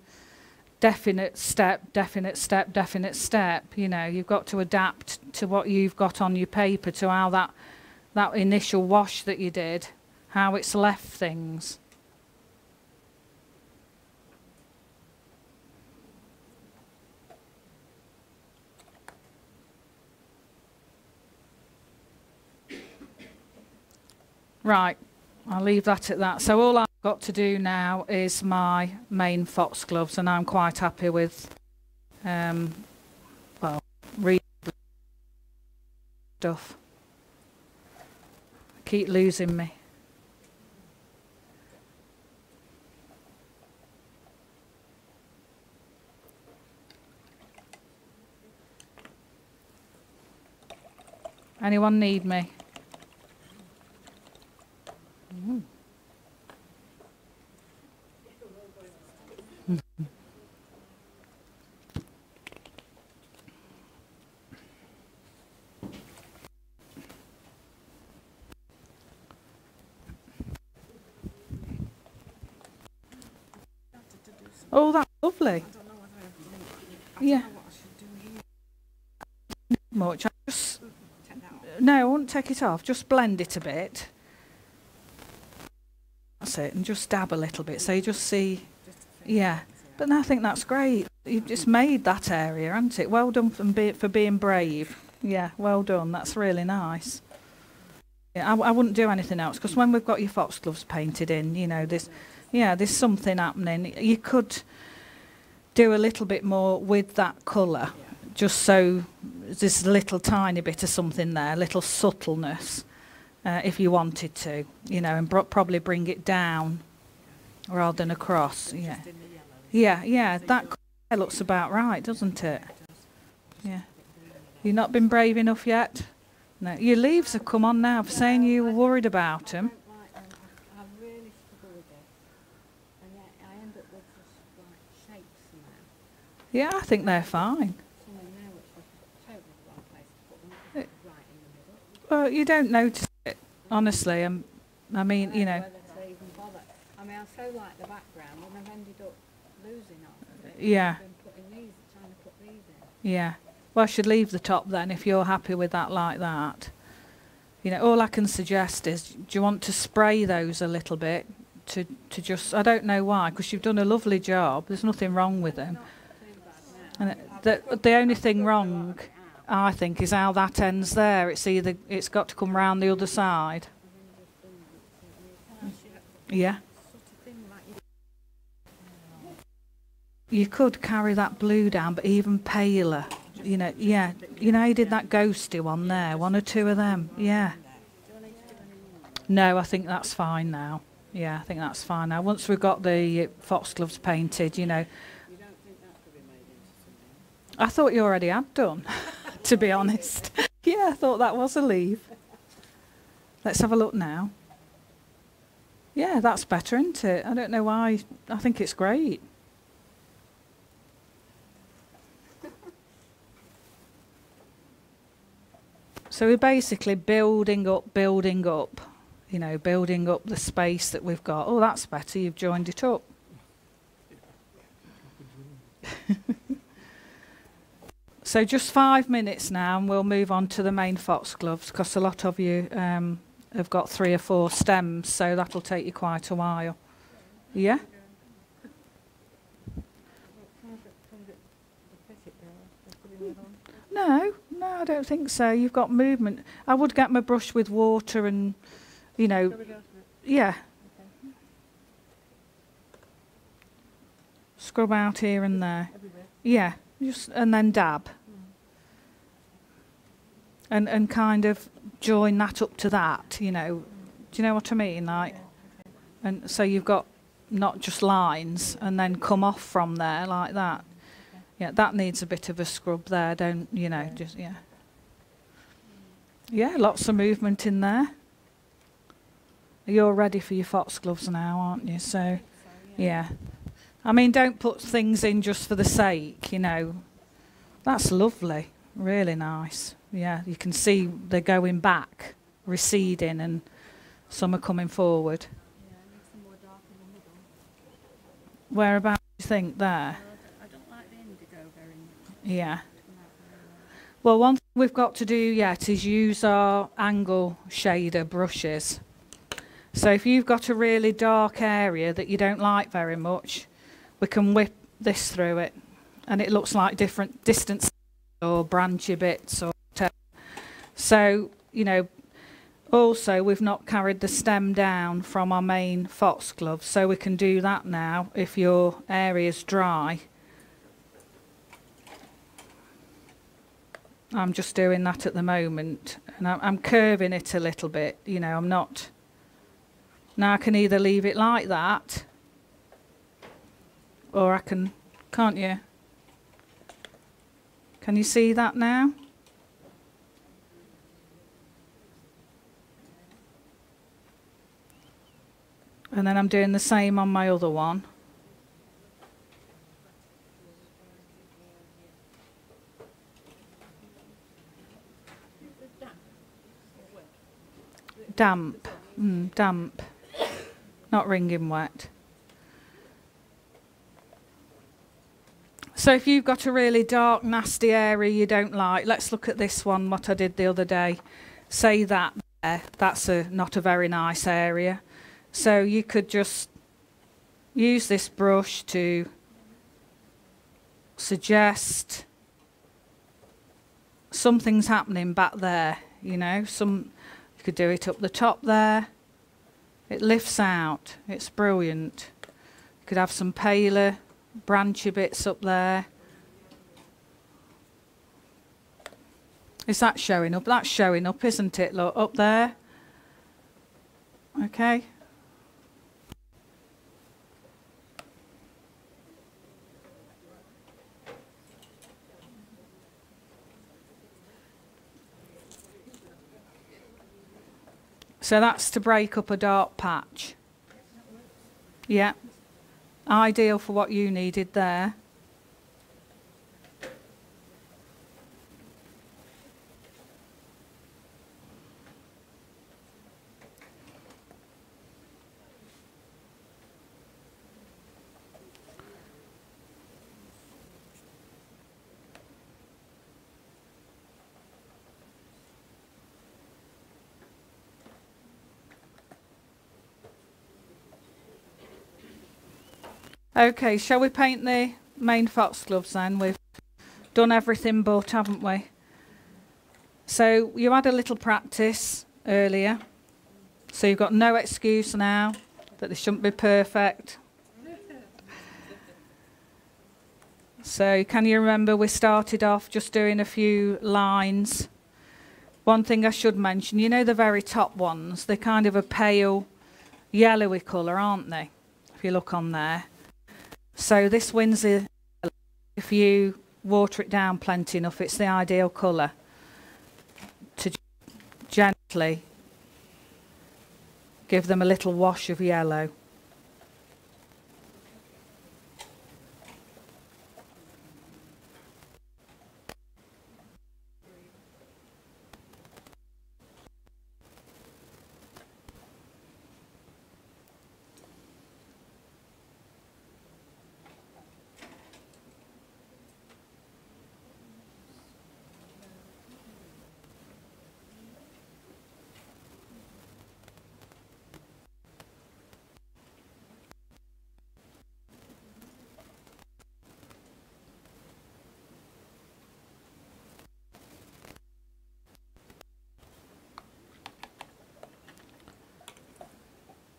definite step, definite step, definite step. You know, you've got to adapt to what you've got on your paper, to how that initial wash that you did, how it's left things. Right, I'll leave that at that. So all I've got to do now is my main foxgloves, and I'm quite happy with, well, reasonable stuff. Keep losing me. Anyone need me? Oh, that's lovely. Yeah. Much. No, I won't take it off. Just blend it a bit. That's it, and just dab a little bit, so you just see. Yeah, but no, I think that's great. You've just made that area, haven't it? Well done for being brave. Yeah, well done. That's really nice. Yeah, I wouldn't do anything else, because when we've got your foxgloves painted in, you know, there's something happening. You could do a little bit more with that colour, just so there's a little tiny bit of something there, a little subtleness, if you wanted to, you know, and probably bring it down rather than across. Yeah, yeah, that colour looks about right, doesn't it? Yeah. You've not been brave enough yet? No, your leaves have come on now for saying you were worried about them. I don't like them. I really struggle with it. And yet I end up with just like shapes somehow. Yeah, I think they're fine. Some in there which was totally the wrong place to put them. Right in the middle. Well, you don't notice it, honestly. I mean, I you don't know, whether to even bother. I mean, I so like the background and I've ended up losing half of it. Yeah. I've been putting these, trying to put these in. yeah. Well, I should leave the top then if you're happy with that like that. You know, all I can suggest is, do you want to spray those a little bit to just, I don't know why, because you've done a lovely job. There's nothing wrong with them. And the only thing wrong, I think, is how that ends there. It's got to come round the other side. Yeah. You could carry that blue down, but even paler. You know, yeah. You know, you did that ghosty one there, one or two of them. Yeah. No, I think that's fine now. Yeah, I think that's fine now. Once we've got the foxgloves painted, you know. I thought you already had done, to be honest. Yeah, I thought that was a leaf. Let's have a look now. Yeah, that's better, isn't it? I don't know why. I think it's great. So we're basically building up, you know, building up the space that we've got. Oh, that's better. You've joined it up. So just 5 minutes now and we'll move on to the main foxgloves, because a lot of you have got 3 or 4 stems, so that'll take you quite a while. Yeah? No, I don't think so. You've got movement. I would get my brush with water and, you know, yeah. Scrub out here and there. Yeah, just and then dab. And kind of join that up to that, you know. Do you know what I mean? Like, and so you've got not just lines and then come off from there like that. Yeah, that needs a bit of a scrub there, don't you know, just, yeah. Yeah, lots of movement in there. You're ready for your foxgloves now, aren't you? So, yeah. I mean, don't put things in just for the sake, you know. That's lovely, really nice. Yeah, you can see they're going back, receding, and some are coming forward. Yeah, I need some more dark in the middle. Whereabouts do you think there? I don't like the indigo very much. Yeah. Well, one thing we've got to do yet is use our angle shader brushes. So if you've got a really dark area that you don't like very much, we can whip this through it, and it looks like different distance or branchy bits or whatever. So, you know, also we've not carried the stem down from our main foxglove, so we can do that now if your area's dry. I'm just doing that at the moment, and I'm curving it a little bit, you know, I'm not. Now I can either leave it like that, or I can, can't you? Can you see that now? And then I'm doing the same on my other one. Damp, damp, not wringing wet. So if you've got a really dark, nasty area you don't like, let's look at this one, what I did the other day. Say that there, that's not a very nice area. So you could just use this brush to suggest something's happening back there, you know, you could do it up the top there. It lifts out. It's brilliant. You could have some paler, branchy bits up there. Is that showing up? That's showing up, isn't it? Look, up there. Okay. So that's to break up a dark patch. Yeah. Ideal for what you needed there. Okay, shall we paint the main foxgloves then? We've done everything but, haven't we? So you had a little practice earlier, so you've got no excuse now that they shouldn't be perfect. So can you remember we started off just doing a few lines? One thing I should mention, you know the very top ones, they're kind of a pale yellowy colour, aren't they? If you look on there. So this wins if you water it down plenty enough, it's the ideal colour to gently give them a little wash of yellow.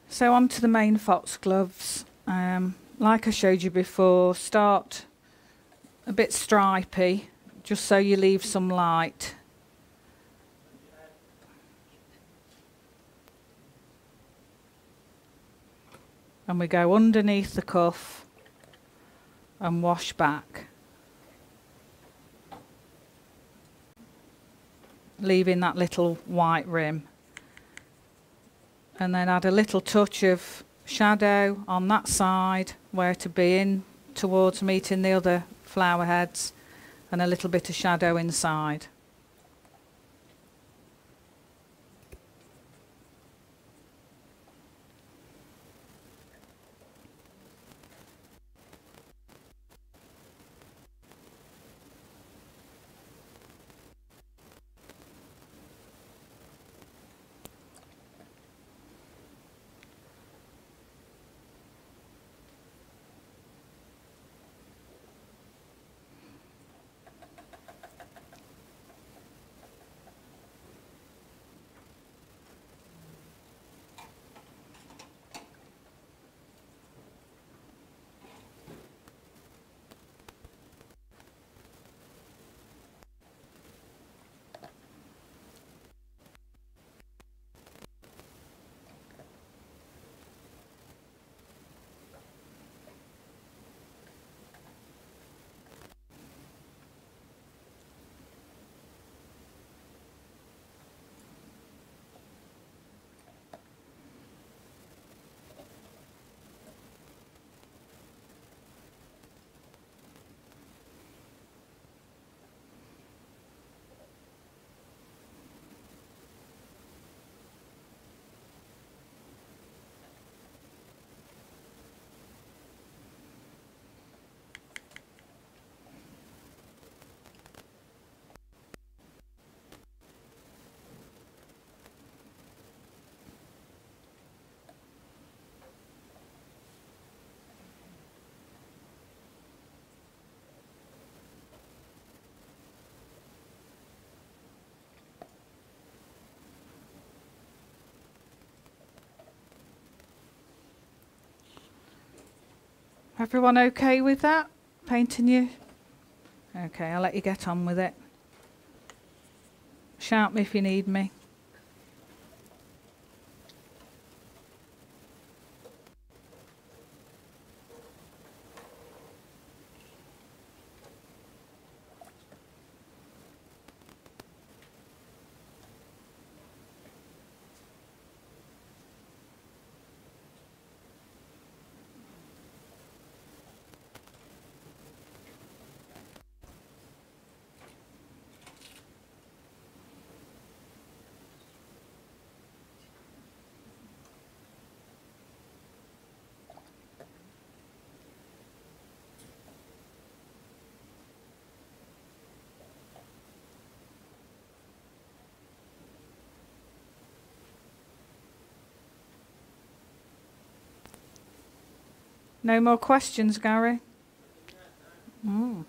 So on to the main foxgloves. Like I showed you before, start a bit stripy, just so you leave some light. And we go underneath the cuff and wash back, leaving that little white rim. And then add a little touch of shadow on that side where to be in towards meeting the other flower heads, and a little bit of shadow inside. Everyone okay with that? Painting you? Okay, I'll let you get on with it. Shout me if you need me. No more questions, Gary? Mm.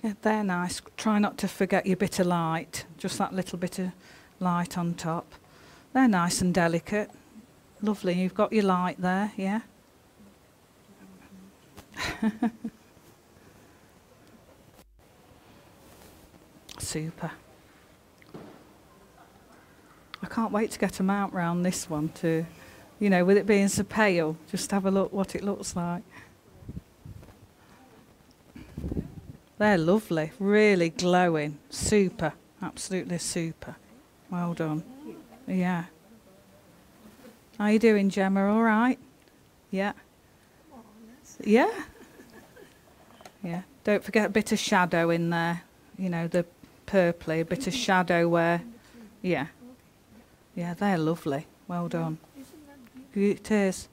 Yeah, they're nice. Try not to forget your bit of light, just that little bit of light on top. They're nice and delicate. Lovely. You've got your light there, yeah? super. I can't wait to get a mount round this one to, you know, with it being so pale, just have a look what it looks like. They're lovely, really glowing, super, absolutely super. Well done. Yeah. How you doing, Gemma? All right? Yeah. Yeah. Yeah. Don't forget a bit of shadow in there. You know, the purpley, a bit of shadow where. Yeah. Yeah, they're lovely. Well done. It is.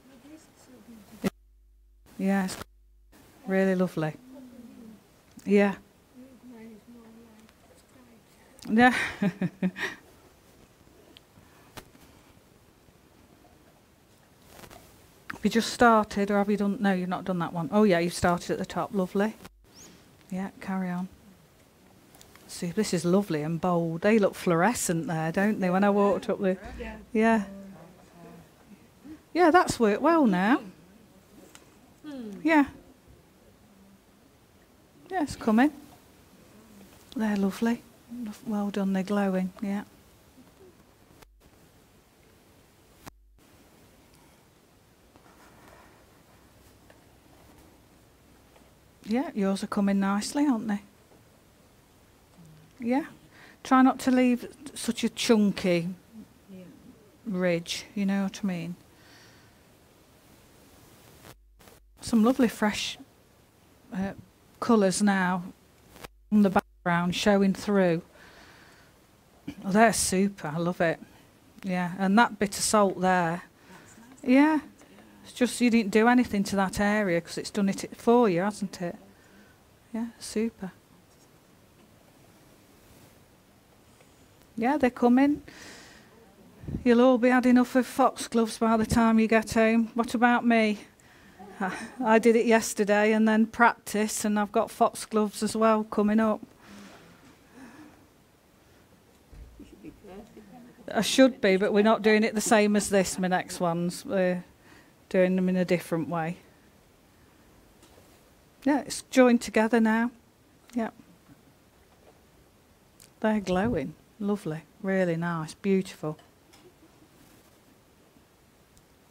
Yeah, it's really lovely. Yeah. Yeah. Have you just started, or have you done? No, you've not done that one. Oh yeah, you've started at the top. Lovely. Yeah, carry on. See, this is lovely and bold. They look fluorescent there, don't they? When I walked up there. Yeah. Yeah, that's worked well now. Yeah. Yeah, it's coming. They're lovely. Well done. They're glowing. Yeah. Yeah, yours are coming nicely, aren't they? Yeah. Try not to leave such a chunky ridge, you know what I mean? Some lovely fresh colours now on the background showing through. Oh, they're super, I love it. Yeah, and that bit of salt there. Yeah. It's just you didn't do anything to that area because it's done it for you, hasn't it? Yeah, super. Yeah, they're coming. You'll all be had enough of Foxgloves by the time you get home. What about me? I did it yesterday and then practice, and I've got Foxgloves as well coming up. I should be, but we're not doing it the same as this, my next ones. We're doing them in a different way. Yeah, it's joined together now. Yeah. They're glowing. Lovely. Really nice. Beautiful.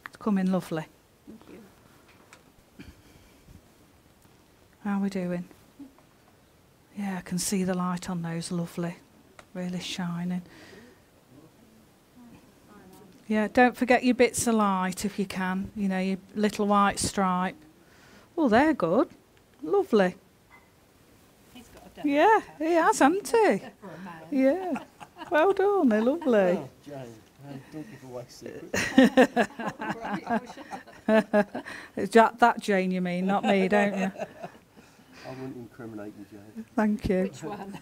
It's coming lovely. Thank you. How are we doing? Yeah, I can see the light on those. Lovely. Really shining. Yeah, don't forget your bits of light if you can. You know, your little white stripe. Oh, they're good. Lovely. He's got a devil. Yeah, he has, hasn't he? Yeah. Well done, they're lovely. Oh, Jane, don't give away secrets. Is that Jane you mean, not me, don't you? I wouldn't incriminate you, Jane. Thank you. Which one?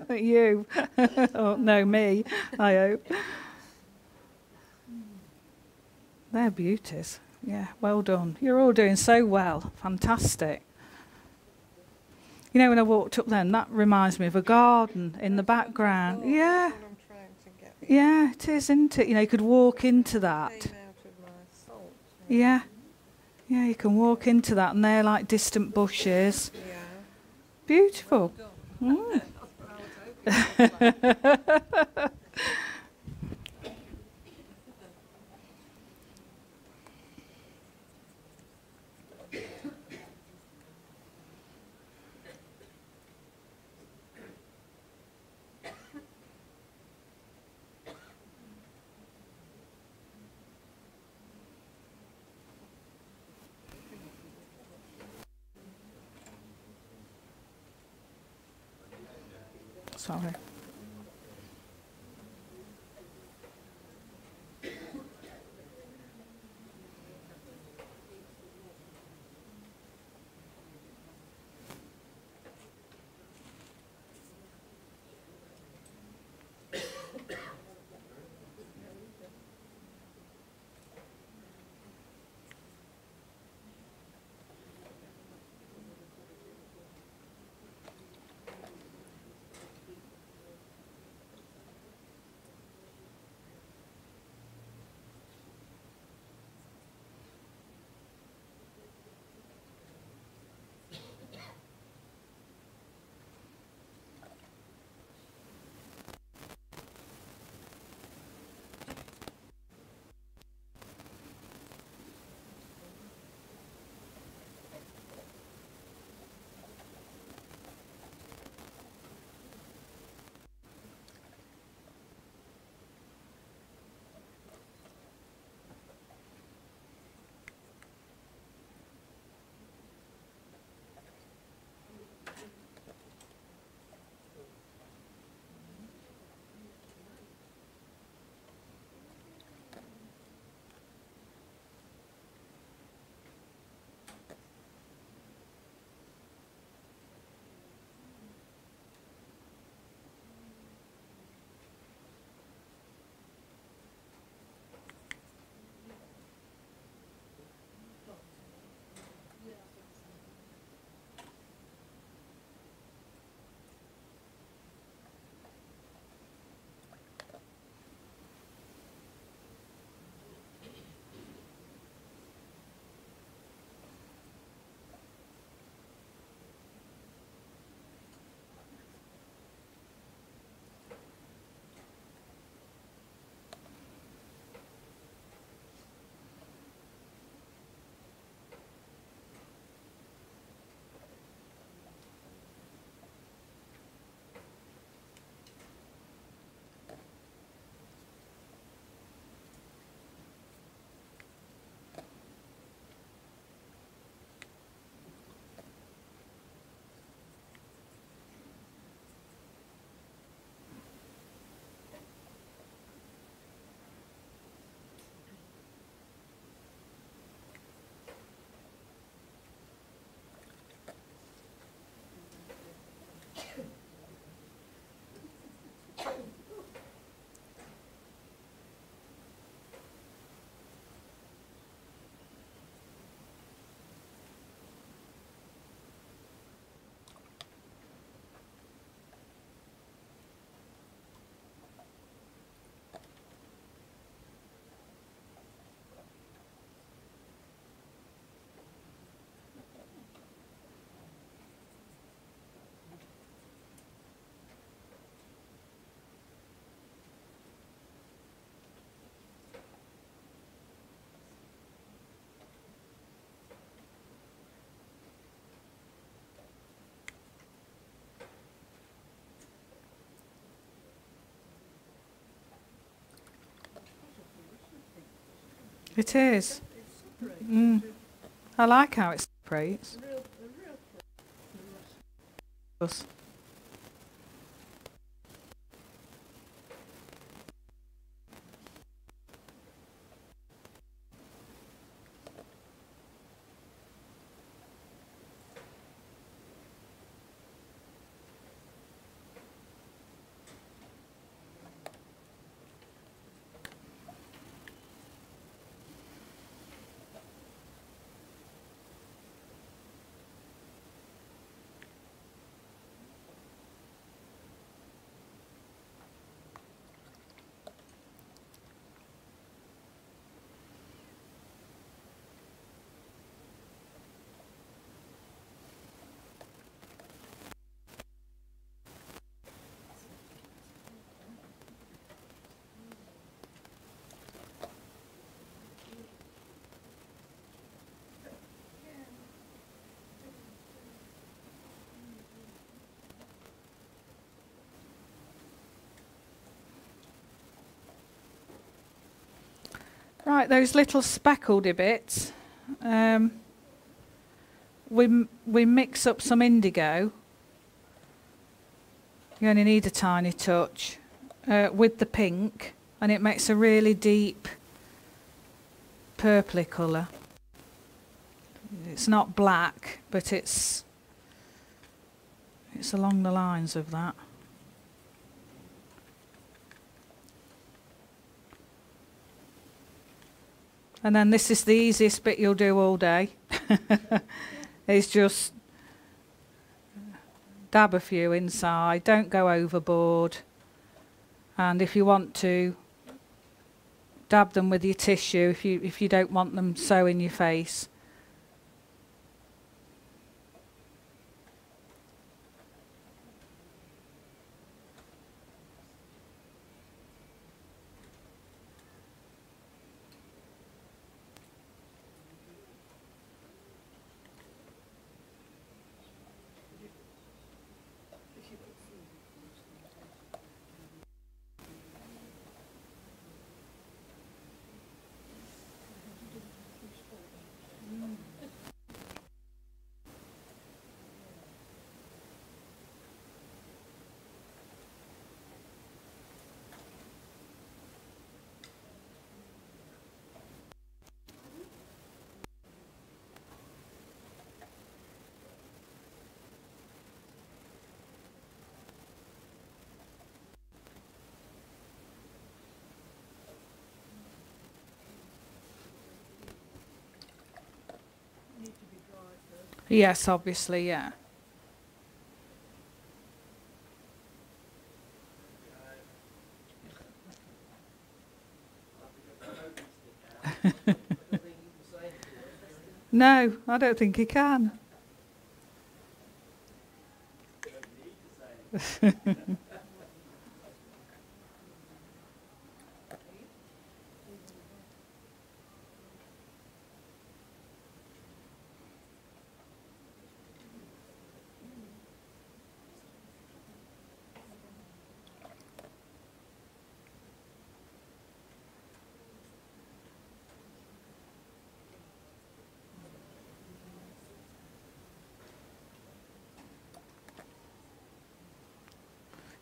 You. Oh, no, me, I hope. They're beauties. Yeah, well done. You're all doing so well. Fantastic. You know, when I walked up then, that reminds me of a garden in the background. Yeah. Yeah, it is, isn't it? You know, you could walk into that. Yeah. Yeah, you can walk into that and they're like distant bushes. Yeah. Beautiful. Mm. Sorry. It is. It separates. Mm. I like how it separates. A real Does. Right, those little speckledy bits, we mix up some indigo. You only need a tiny touch with the pink, and it makes a really deep purpley colour. It's not black, but it's along the lines of that. And then this is the easiest bit you'll do all day. Is just dab a few inside, don't go overboard. And if you want to, dab them with your tissue if you don't want them so in your face. Yes, obviously, yeah. No, I don't think he can.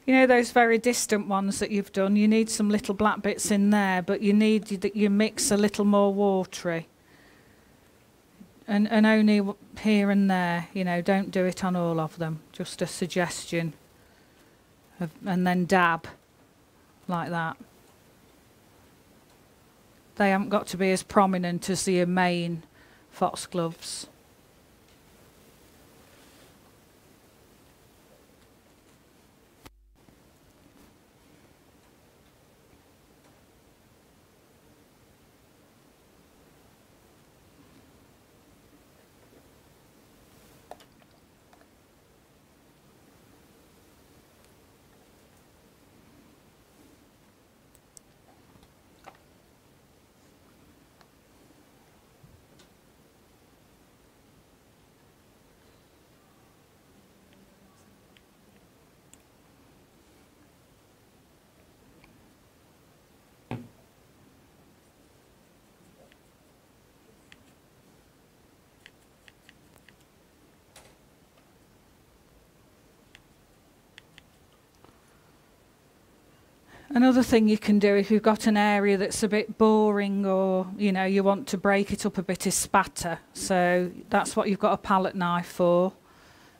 You know those very distant ones that you've done, you need some little black bits in there, but you need that you mix a little more watery. And only here and there, you know, don't do it on all of them. Just a suggestion. And then dab, like that. They haven't got to be as prominent as your main foxgloves. Another thing you can do if you've got an area that's a bit boring, or you want to break it up a bit, is spatter. So that's what you've got a palette knife for.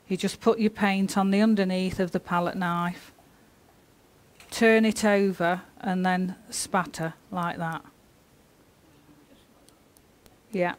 You just put your paint on the underneath of the palette knife, turn it over, and then spatter like that. Yeah.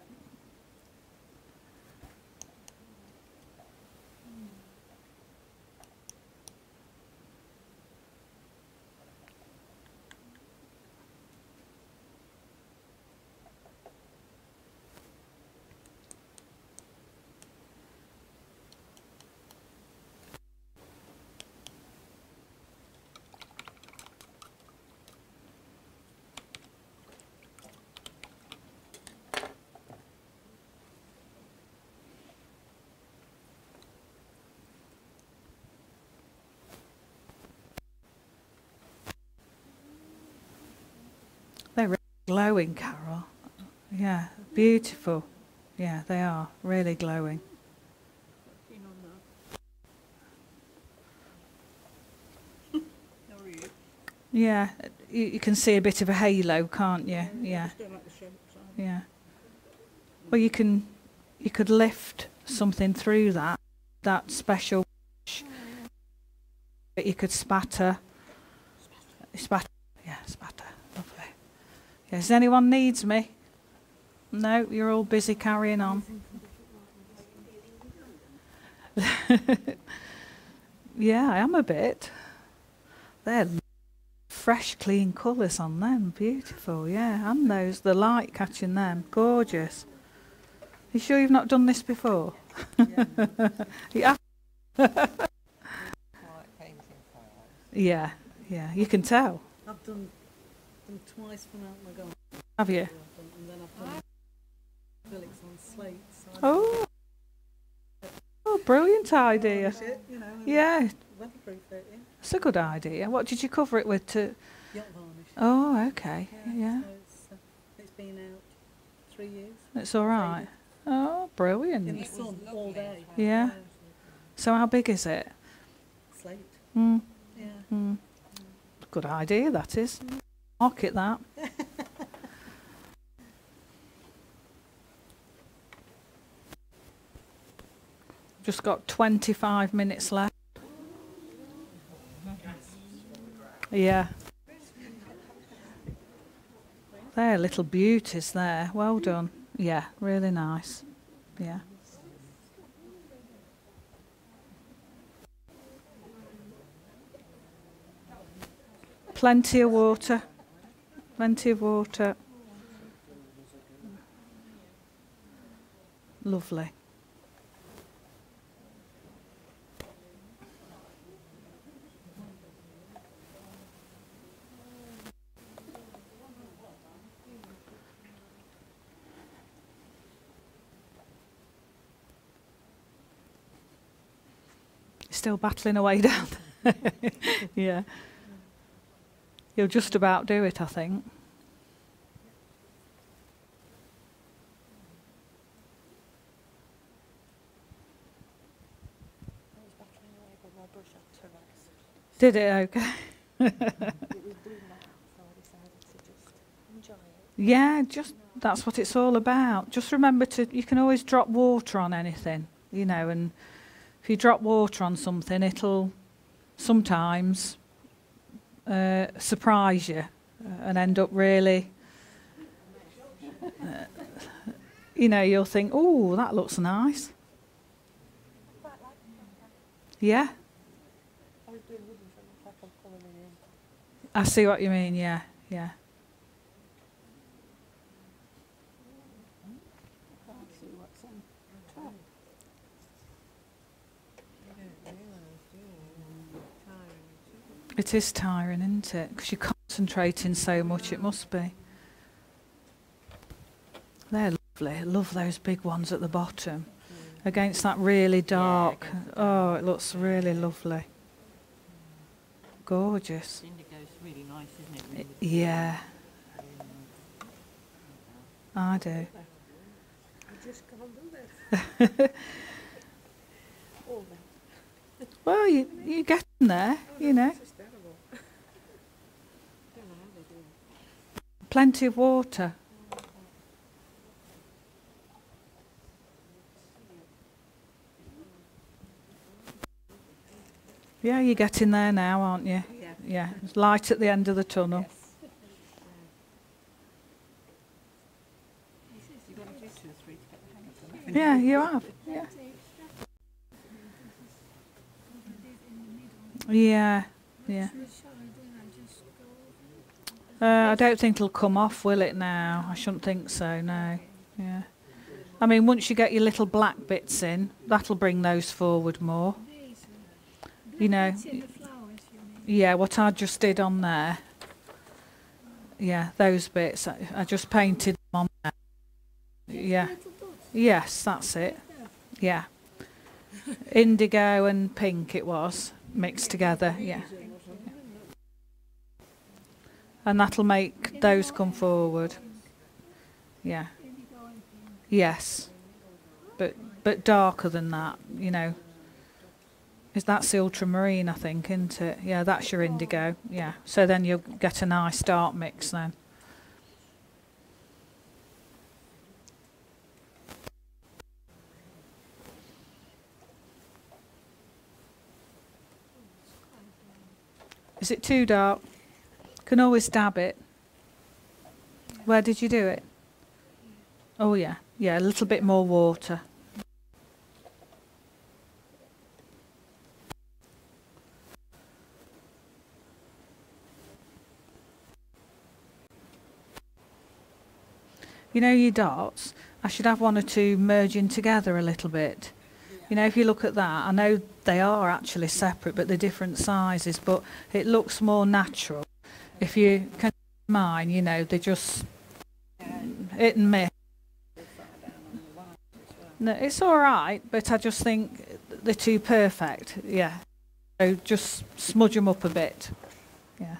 They're really glowing, Carol. Yeah, beautiful. Yeah, they are really glowing. Keen on that. How are you? Yeah, you can see a bit of a halo, can't you? Yeah, Just don't like the shapes. yeah. Well, you could lift something through that special brush. But you could spatter. Spatter. Yeah, spatter. Lovely. Yes, anyone needs me? No, you're all busy carrying on. Yeah, I am a bit. They're fresh, clean colours on them. Beautiful, yeah. And the light catching them. Gorgeous. You sure you've not done this before? Yeah. Yeah, yeah, you can tell. I've done them twice from out my garden. Have you? And then I've done acrylics on slates. So Oh, brilliant idea. it, Yeah, weatherproof it, yeah. it's a good idea. What did you cover it with? Yacht varnish. Oh, okay, yeah. So it's been out 3 years. It's all right. Oh, In brilliant. the sun all day. Yeah. So how big is it? Slate. Mm, Yeah. mm. Good idea, that is. Market that. Just got 25 minutes left. Yeah. They're little beauties there. Well done. Yeah, really nice. Yeah. Plenty of water. Plenty of water. Lovely. Still battling away down there. Yeah. You'll just about do it, I think. I was battling away, but my brush had to rest. Did it? Okay. It was blue now, so I decided to just enjoy it. Yeah, just that's what it's all about. Just remember you can always drop water on anything, and if you drop water on something, it'll sometimes surprise you and end up really, you'll think, oh, that looks nice. Quite like it. Yeah, I was doing wooden, so it looks like I'm colouring in. I see what you mean, yeah, yeah. I can't see what's on top. It is tiring, isn't it? Because you're concentrating so much, it must be. They're lovely. I love those big ones at the bottom. Against that really dark. Oh, it looks really lovely. Gorgeous. Indigo's really nice, isn't it? Yeah, I do. I just can't do this. Oh, no. Well, you get in there, This is terrible. Plenty of water. Yeah, you're getting there now, aren't you? Yeah. Yeah, it's light at the end of the tunnel. Yes. You've got to do 2 or 3 to get the hang of them, haven't you? Yeah, you have. Yeah. Yeah, yeah. I don't think it'll come off, will it now? I shouldn't think so, no. Yeah. I mean, once you get your little black bits in, that'll bring those forward more. You know, yeah, what I just did on there. Yeah, those bits, I just painted them on there. Yeah. Yes, that's it. Yeah. Indigo and pink it was, mixed together, yeah. And that'll make those come forward. Yeah. Yes. But darker than that, you know. That's the ultramarine, I think, isn't it? Yeah, that's your indigo. Yeah. So then you'll get a nice dark mix then. Is it too dark? Can always dab it. Where did you do it? Oh yeah, yeah, a little bit more water. You know your dots, I should have 1 or 2 merging together a little bit. You know, if you look at that, I know they are actually separate, but they're different sizes, but it looks more natural. If you can mine, you know, they're just hit and miss. No, it's all right, but I just think they're too perfect. Yeah. So just smudge them up a bit. Yeah.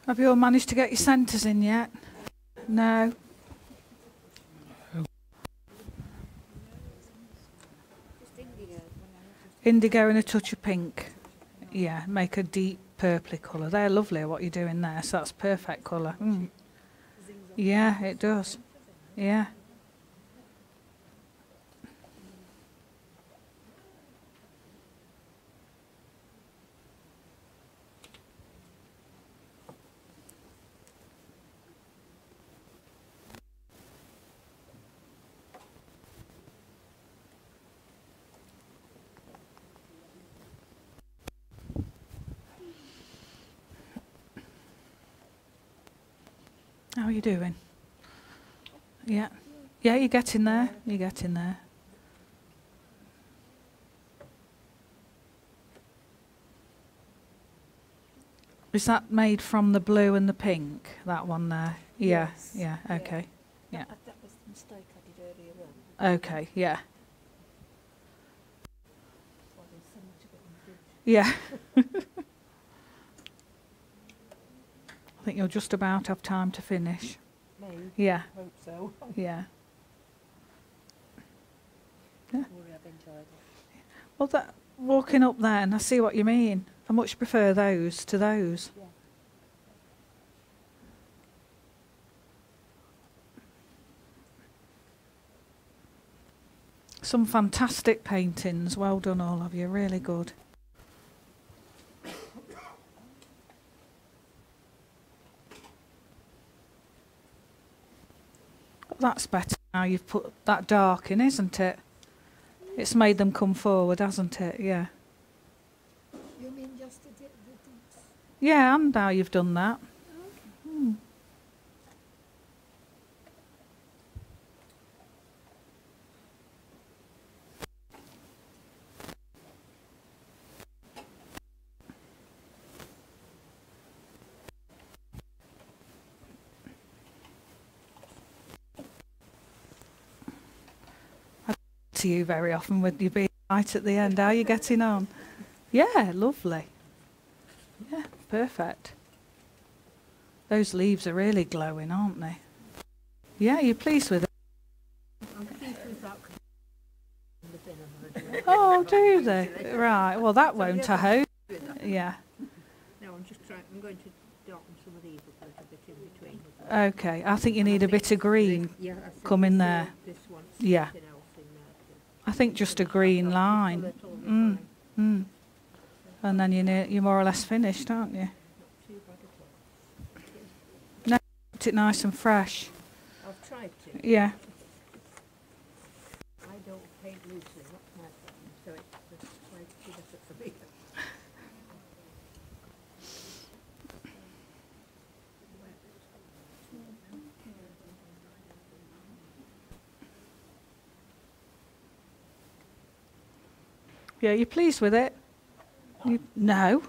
Have you all managed to get your centres in yet? No? Just indigo. Indigo and a touch of pink. Yeah, make a deep purpley colour. They're lovely what you're doing there, so that's perfect colour. Mm. Yeah, it does. Yeah. How are you doing? Yeah. Yeah, you're getting there. You're getting there. Is that made from the blue and the pink? That one there? Yeah. Yes. Yeah. Okay. Yeah. That was the mistake I did earlier on. Okay. Yeah. Well, there's so much of it in the fridge. Yeah. I think you'll just about have time to finish. Me? Yeah. Hope so. Yeah. I've enjoyed it. Well, that walking up there, and I see what you mean. I much prefer those to those. Yeah. Some fantastic paintings. Well done, all of you. Really good. That's better now you've put that dark in, isn't it? It's made them come forward, hasn't it? Yeah. You mean just the deeps? Yeah, and now you've done that. To you very often with you being right at the end. How are you getting on? Yeah, lovely. Yeah, perfect. Those leaves are really glowing, aren't they? Yeah, you're pleased with it? I'm pleased with that. In the bin already. Oh, do they? Right, well that won't, I hope. Yeah. No, I'm going to darken some of these up a little bit in between. Okay, I think you need a bit of green Yeah, come in there. This one's Yeah. something else in there. I think just a green line. And then you're more or less finished, aren't you? No, kept it nice and fresh. I've tried to. Yeah. I don't paint loosely, that's my problem. So it's just quite too much for me. Yeah, you pleased with it? No.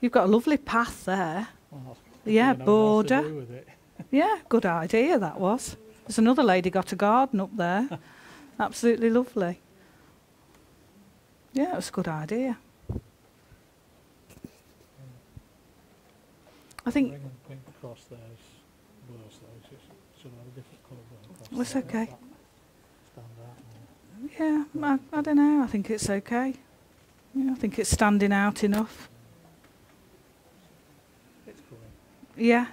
You've got a lovely path there. Well, Yeah, you know what else to border. do with it. Yeah, good idea that was. There's another lady got a garden up there. Absolutely lovely. Yeah, it was a good idea. I think Bringing pink across there is worse though. It should have a different colour going across. it's there. okay. That stand out more. Yeah, I don't know. I think it's okay. Yeah, I think it's standing out enough. It's green. Yeah,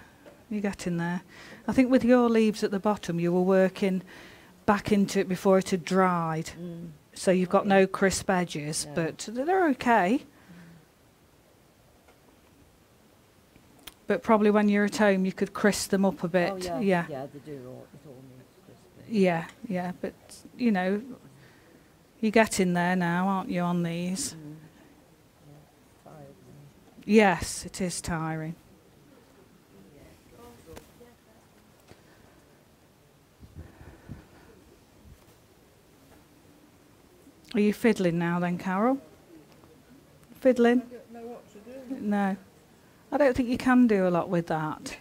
you're getting there. I think with your leaves at the bottom, you were working back into it before it had dried. So you've got no crisp edges, No. but they're okay. But probably when you're at home, you could crisp them up a bit. Oh, yeah. Yeah, Yeah, they do. It all needs crisping. yeah, yeah. But, you know, you're getting there now, aren't you, on these? Yeah, tired. Yes, it is tiring. Are you fiddling now then, Carol? Fiddling? Know what to do. No. I don't think you can do a lot with that.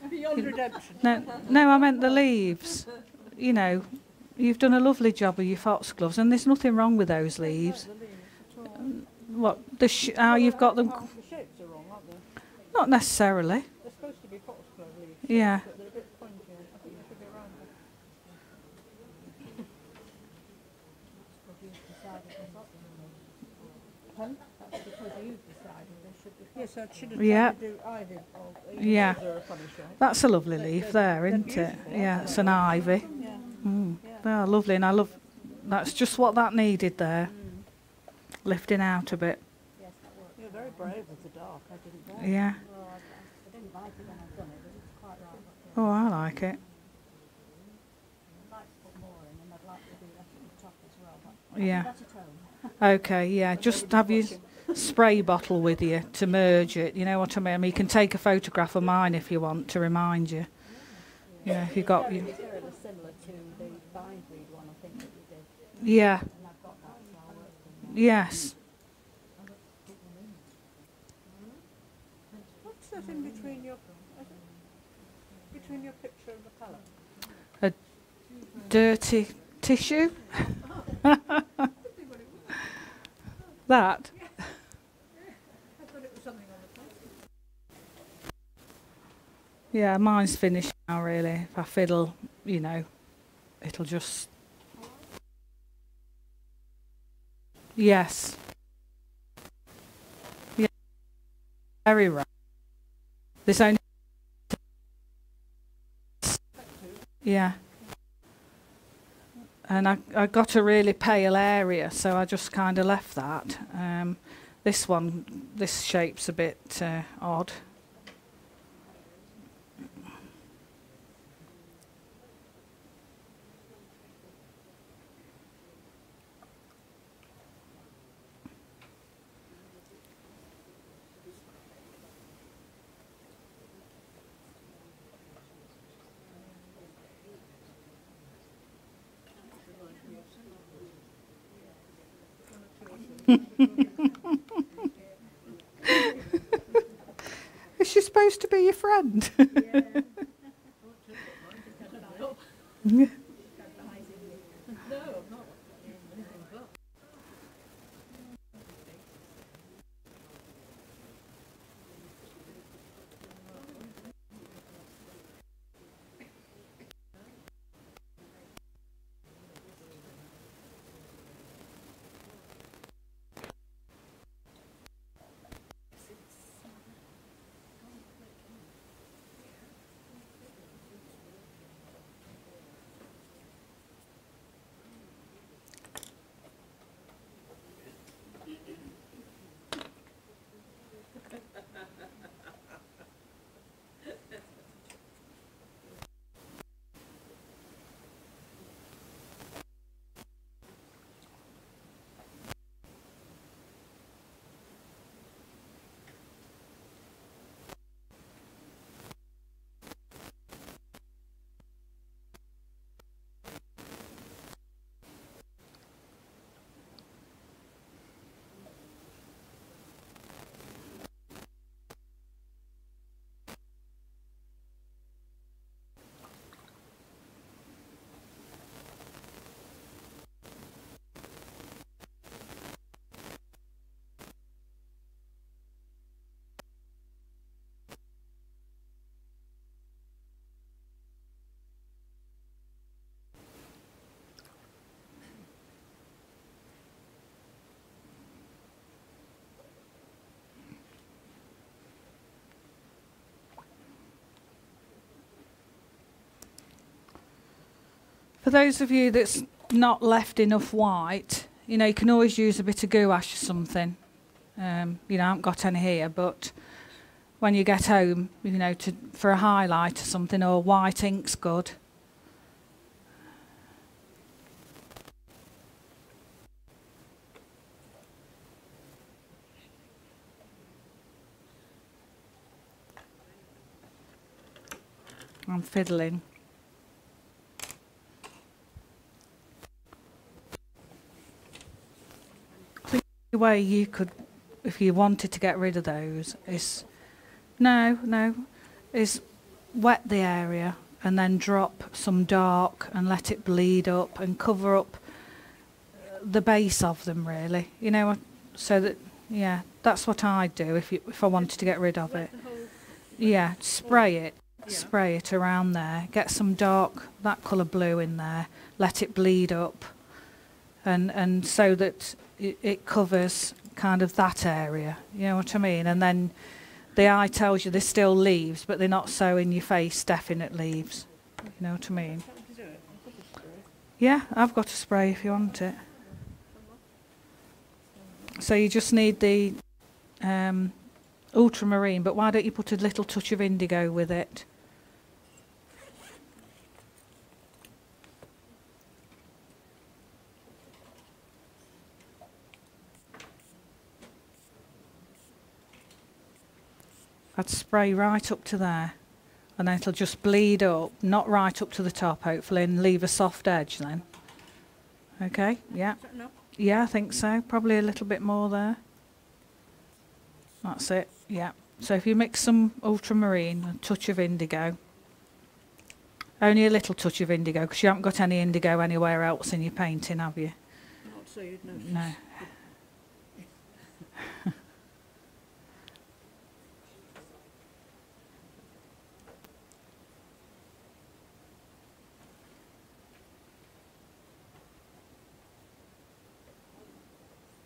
Beyond redemption. No, I meant the leaves. You know, you've done a lovely job with your foxgloves, and there's nothing wrong with those leaves. What, how you've got them? The shapes are wrong, aren't they? Not necessarily. Yeah. But they're a bit pointy. I think they should be rounded. Because you've decided they're not. Pardon? That's because you've decided they should be. Yes, I should have Yeah. tried to do either. Yeah. They're a funny shape. That's a lovely leaf there, they're isn't it? beautiful, Yeah, aren't it's they? an ivy. Yeah. Mm. Yeah. They are lovely, and I love. That's just what that needed there, lifting out a bit. Yes, that works. You're very brave with the dark. I didn't know. Yeah. Well, I didn't like it when I've done it, but it's quite right. Oh, I like it. I'd like to put more in, and I'd like to do that at the top as well. But Yeah. that's a tone. Okay. Yeah. Just have your spray bottle with you to merge it. You know what I mean? You can take a photograph of mine if you want to remind you. Yeah. If you got you. It's very similar to the bindweed one, I think that you did. Yeah. And I've got that, so I'll work from that. Yes. What's that in between your picture and the palette? Dirty tissue. That. I thought it was something on the top. Yeah, mine's finished now. Really, if I fiddle, you know, it'll just. Yes. Yeah. Very right. This only. Yeah. And I got a really pale area, so I just kind of left that. This shape's a bit odd. Is she supposed to be your friend? Yeah. For those of you that's not left enough white, you know, you can always use a bit of gouache or something. You know, I haven't got any here, but when you get home, you know, for a highlight or something, or white ink's good. I'm fiddling. The way you could, if you wanted to get rid of those, is is wet the area and then drop some dark and let it bleed up and cover up the base of them, really. You know, so that, yeah, that's what I'd do if I wanted to get rid of it. Yeah, spray it spray it around there. Get some dark, that colour blue in there. Let it bleed up. And so that it covers kind of that area. You know what I mean? And then the eye tells you there's still leaves, but they're not so in your face definite leaves. You know what I mean? Yeah, I've got a spray if you want it. So you just need the ultramarine, but why don't you put a little touch of indigo with it? I'd spray right up to there, and then it'll just bleed up, not right up to the top hopefully, and leave a soft edge then. Okay, yeah. Is that enough? Yeah, I think so. Probably a little bit more there. That's it, yeah. So if you mix some ultramarine, a touch of indigo, only a little touch of indigo, because you haven't got any indigo anywhere else in your painting, have you? Not so you'd notice. No.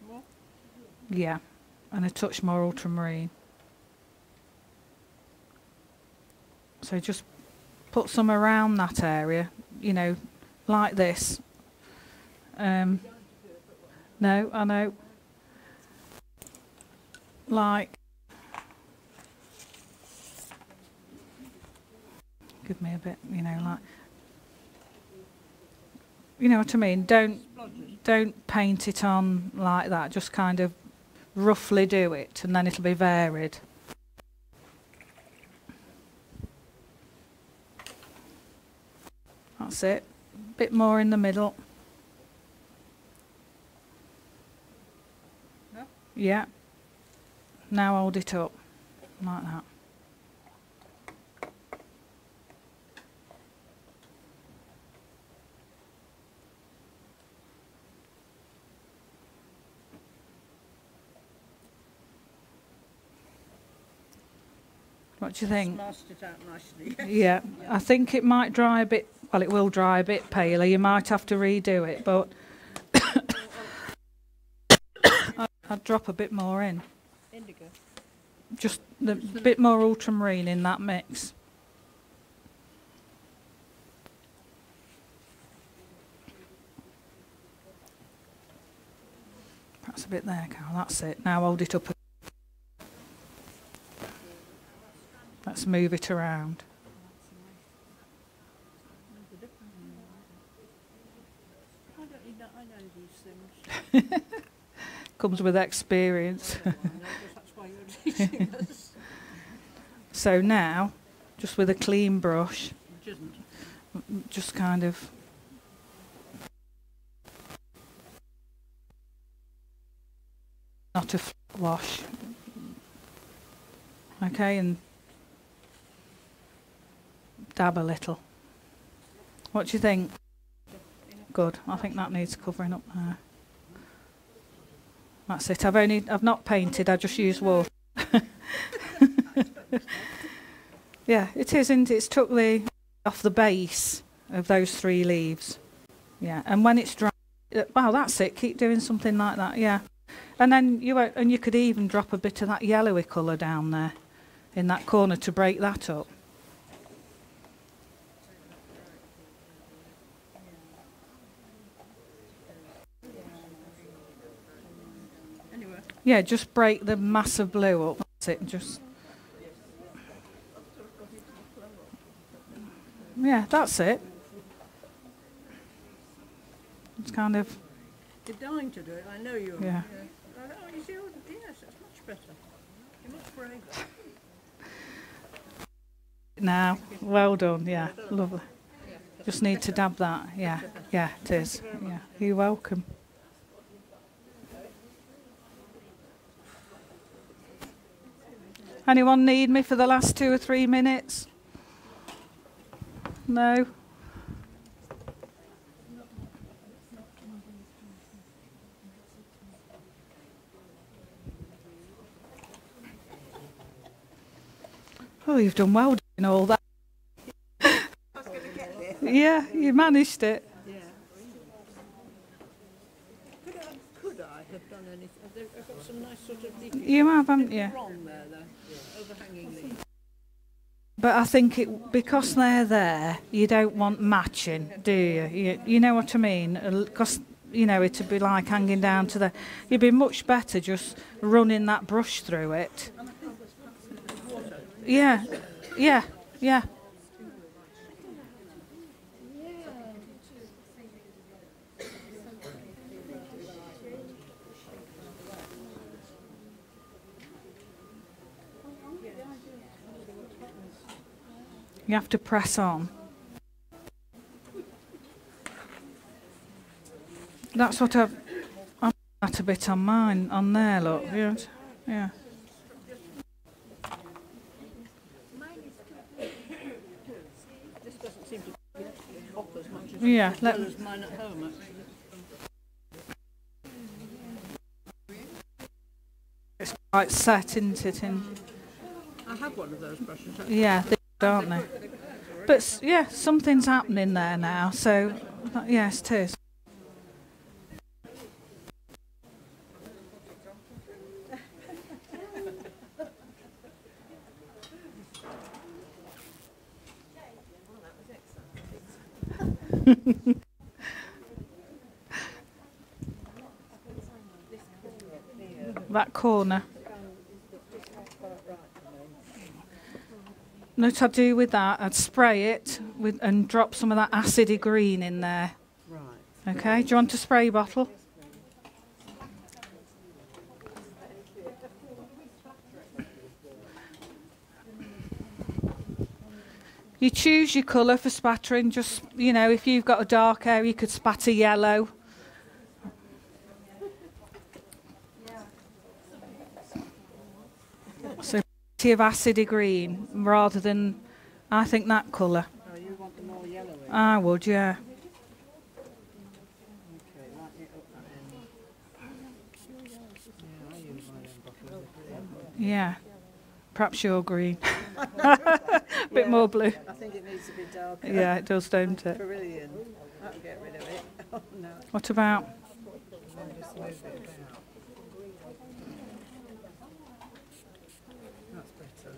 More? Yeah, and a touch more ultramarine. So just put some around that area, you know, like this. No, I know. Like, give me a bit, you know, like, you know what I mean? Don't paint it on like that. Just kind of roughly do it, and then it'll be varied. That's it. A bit more in the middle. No? Yeah. Now hold it up like that. What do you think? Masked it out nicely. Yeah, I think it might dry a bit, well, it will dry a bit paler. You might have to redo it, but I'd drop a bit more in. Indigo. Just a bit more ultramarine in that mix. Perhaps a bit there, Carol. That's it. Now hold it up. Let's move it around. I know these things. Comes with experience. That's why you're teaching us. So now, just with a clean brush, Which isn't. just kind of not a flat wash. Okay, and dab a little. What do you think? Good. I think that needs covering up there. That's it. I've not painted. I just used water. Yeah, it is, isn't it? It's took the off the base of those 3 leaves. Yeah, and when it's dry, wow, that's it. Keep doing something like that. Yeah, and then you could even drop a bit of that yellowy colour down there in that corner to break that up. Anyway. Yeah, just break the massive blue up. That's it. Just. Yeah, that's it. It's kind of. You're dying to do it. I know you are. Yeah. Oh, you see, yes, it's much better. You're much braver. Now, well done. Yeah, lovely. Just need to dab that. Yeah, yeah, it is. Yeah, you're welcome. Anyone need me for the last 2 or 3 minutes? No? Oh, you've done well doing all that. Yeah, you managed it. Yeah. Could I have done anything? I've got some nice sort of leafy You have, haven't you? wrong there, though. Overhanging leaves. But I think because they're there, you don't want matching, do you? You know what I mean? Because, you know, it'd be like hanging down to the... You'd be much better just running that brush through it. Yeah, yeah, yeah. You have to press on. That's what I'm at a bit on mine, on there, look. Yeah. Yeah. This doesn't seem to pop as much as Yeah, as well as mine at home, actually. it's quite set, isn't it? I have one of those brushes. Yeah, they aren't they? But yeah, something's happening there now. So yes, it is. That corner. What I'd do with that, I'd spray it and drop some of that acidy green in there. Right. Okay, do you want a spray bottle? You choose your colour for spattering. Just, you know, if you've got a dark area, you could spatter yellow. So plenty of acidy green rather than, I think, that colour. Oh, you want them all yellowy? I would, yeah. Okay, lighten it up that end. Yeah, I use my own bottles. Yeah. Perhaps you're green. A bit more blue. I think it needs to be darker. Yeah, it does, don't it? Brilliant. That'll get rid of it. Oh, no. What about? I'll just move it about. That's better.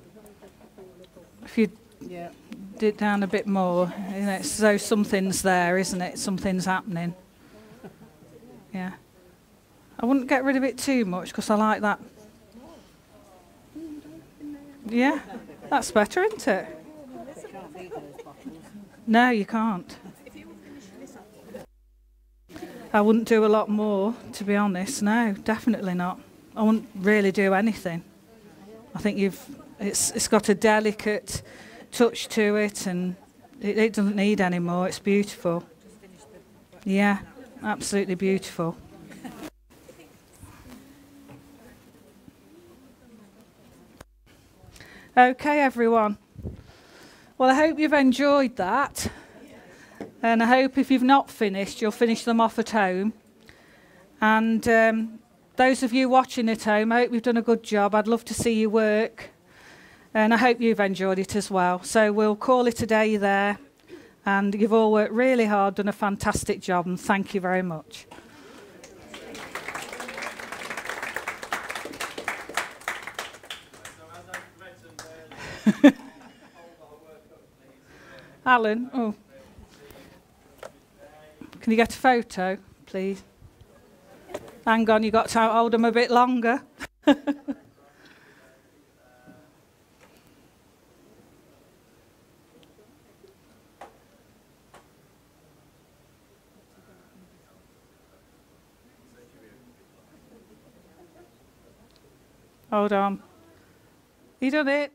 If you Yeah. did down a bit more, you know, it's as though something's there, isn't it? Something's happening. Yeah. I wouldn't get rid of it too much because I like that. Yeah, that's better, isn't it? Can't beat those bottles. No, you can't. I wouldn't do a lot more, to be honest. No, definitely not. I wouldn't really do anything. I think it's got a delicate touch to it, and it doesn't need any more. It's beautiful. Yeah, absolutely beautiful. Okay, everyone. Well, I hope you've enjoyed that. And I hope if you've not finished, you'll finish them off at home. And those of you watching at home, I hope you've done a good job. I'd love to see you work. And I hope you've enjoyed it as well. So we'll call it a day there. And you've all worked really hard, done a fantastic job, and thank you very much. Alan, oh. Can you get a photo, please? Hang on, you've got to hold them a bit longer. Hold on. You done it?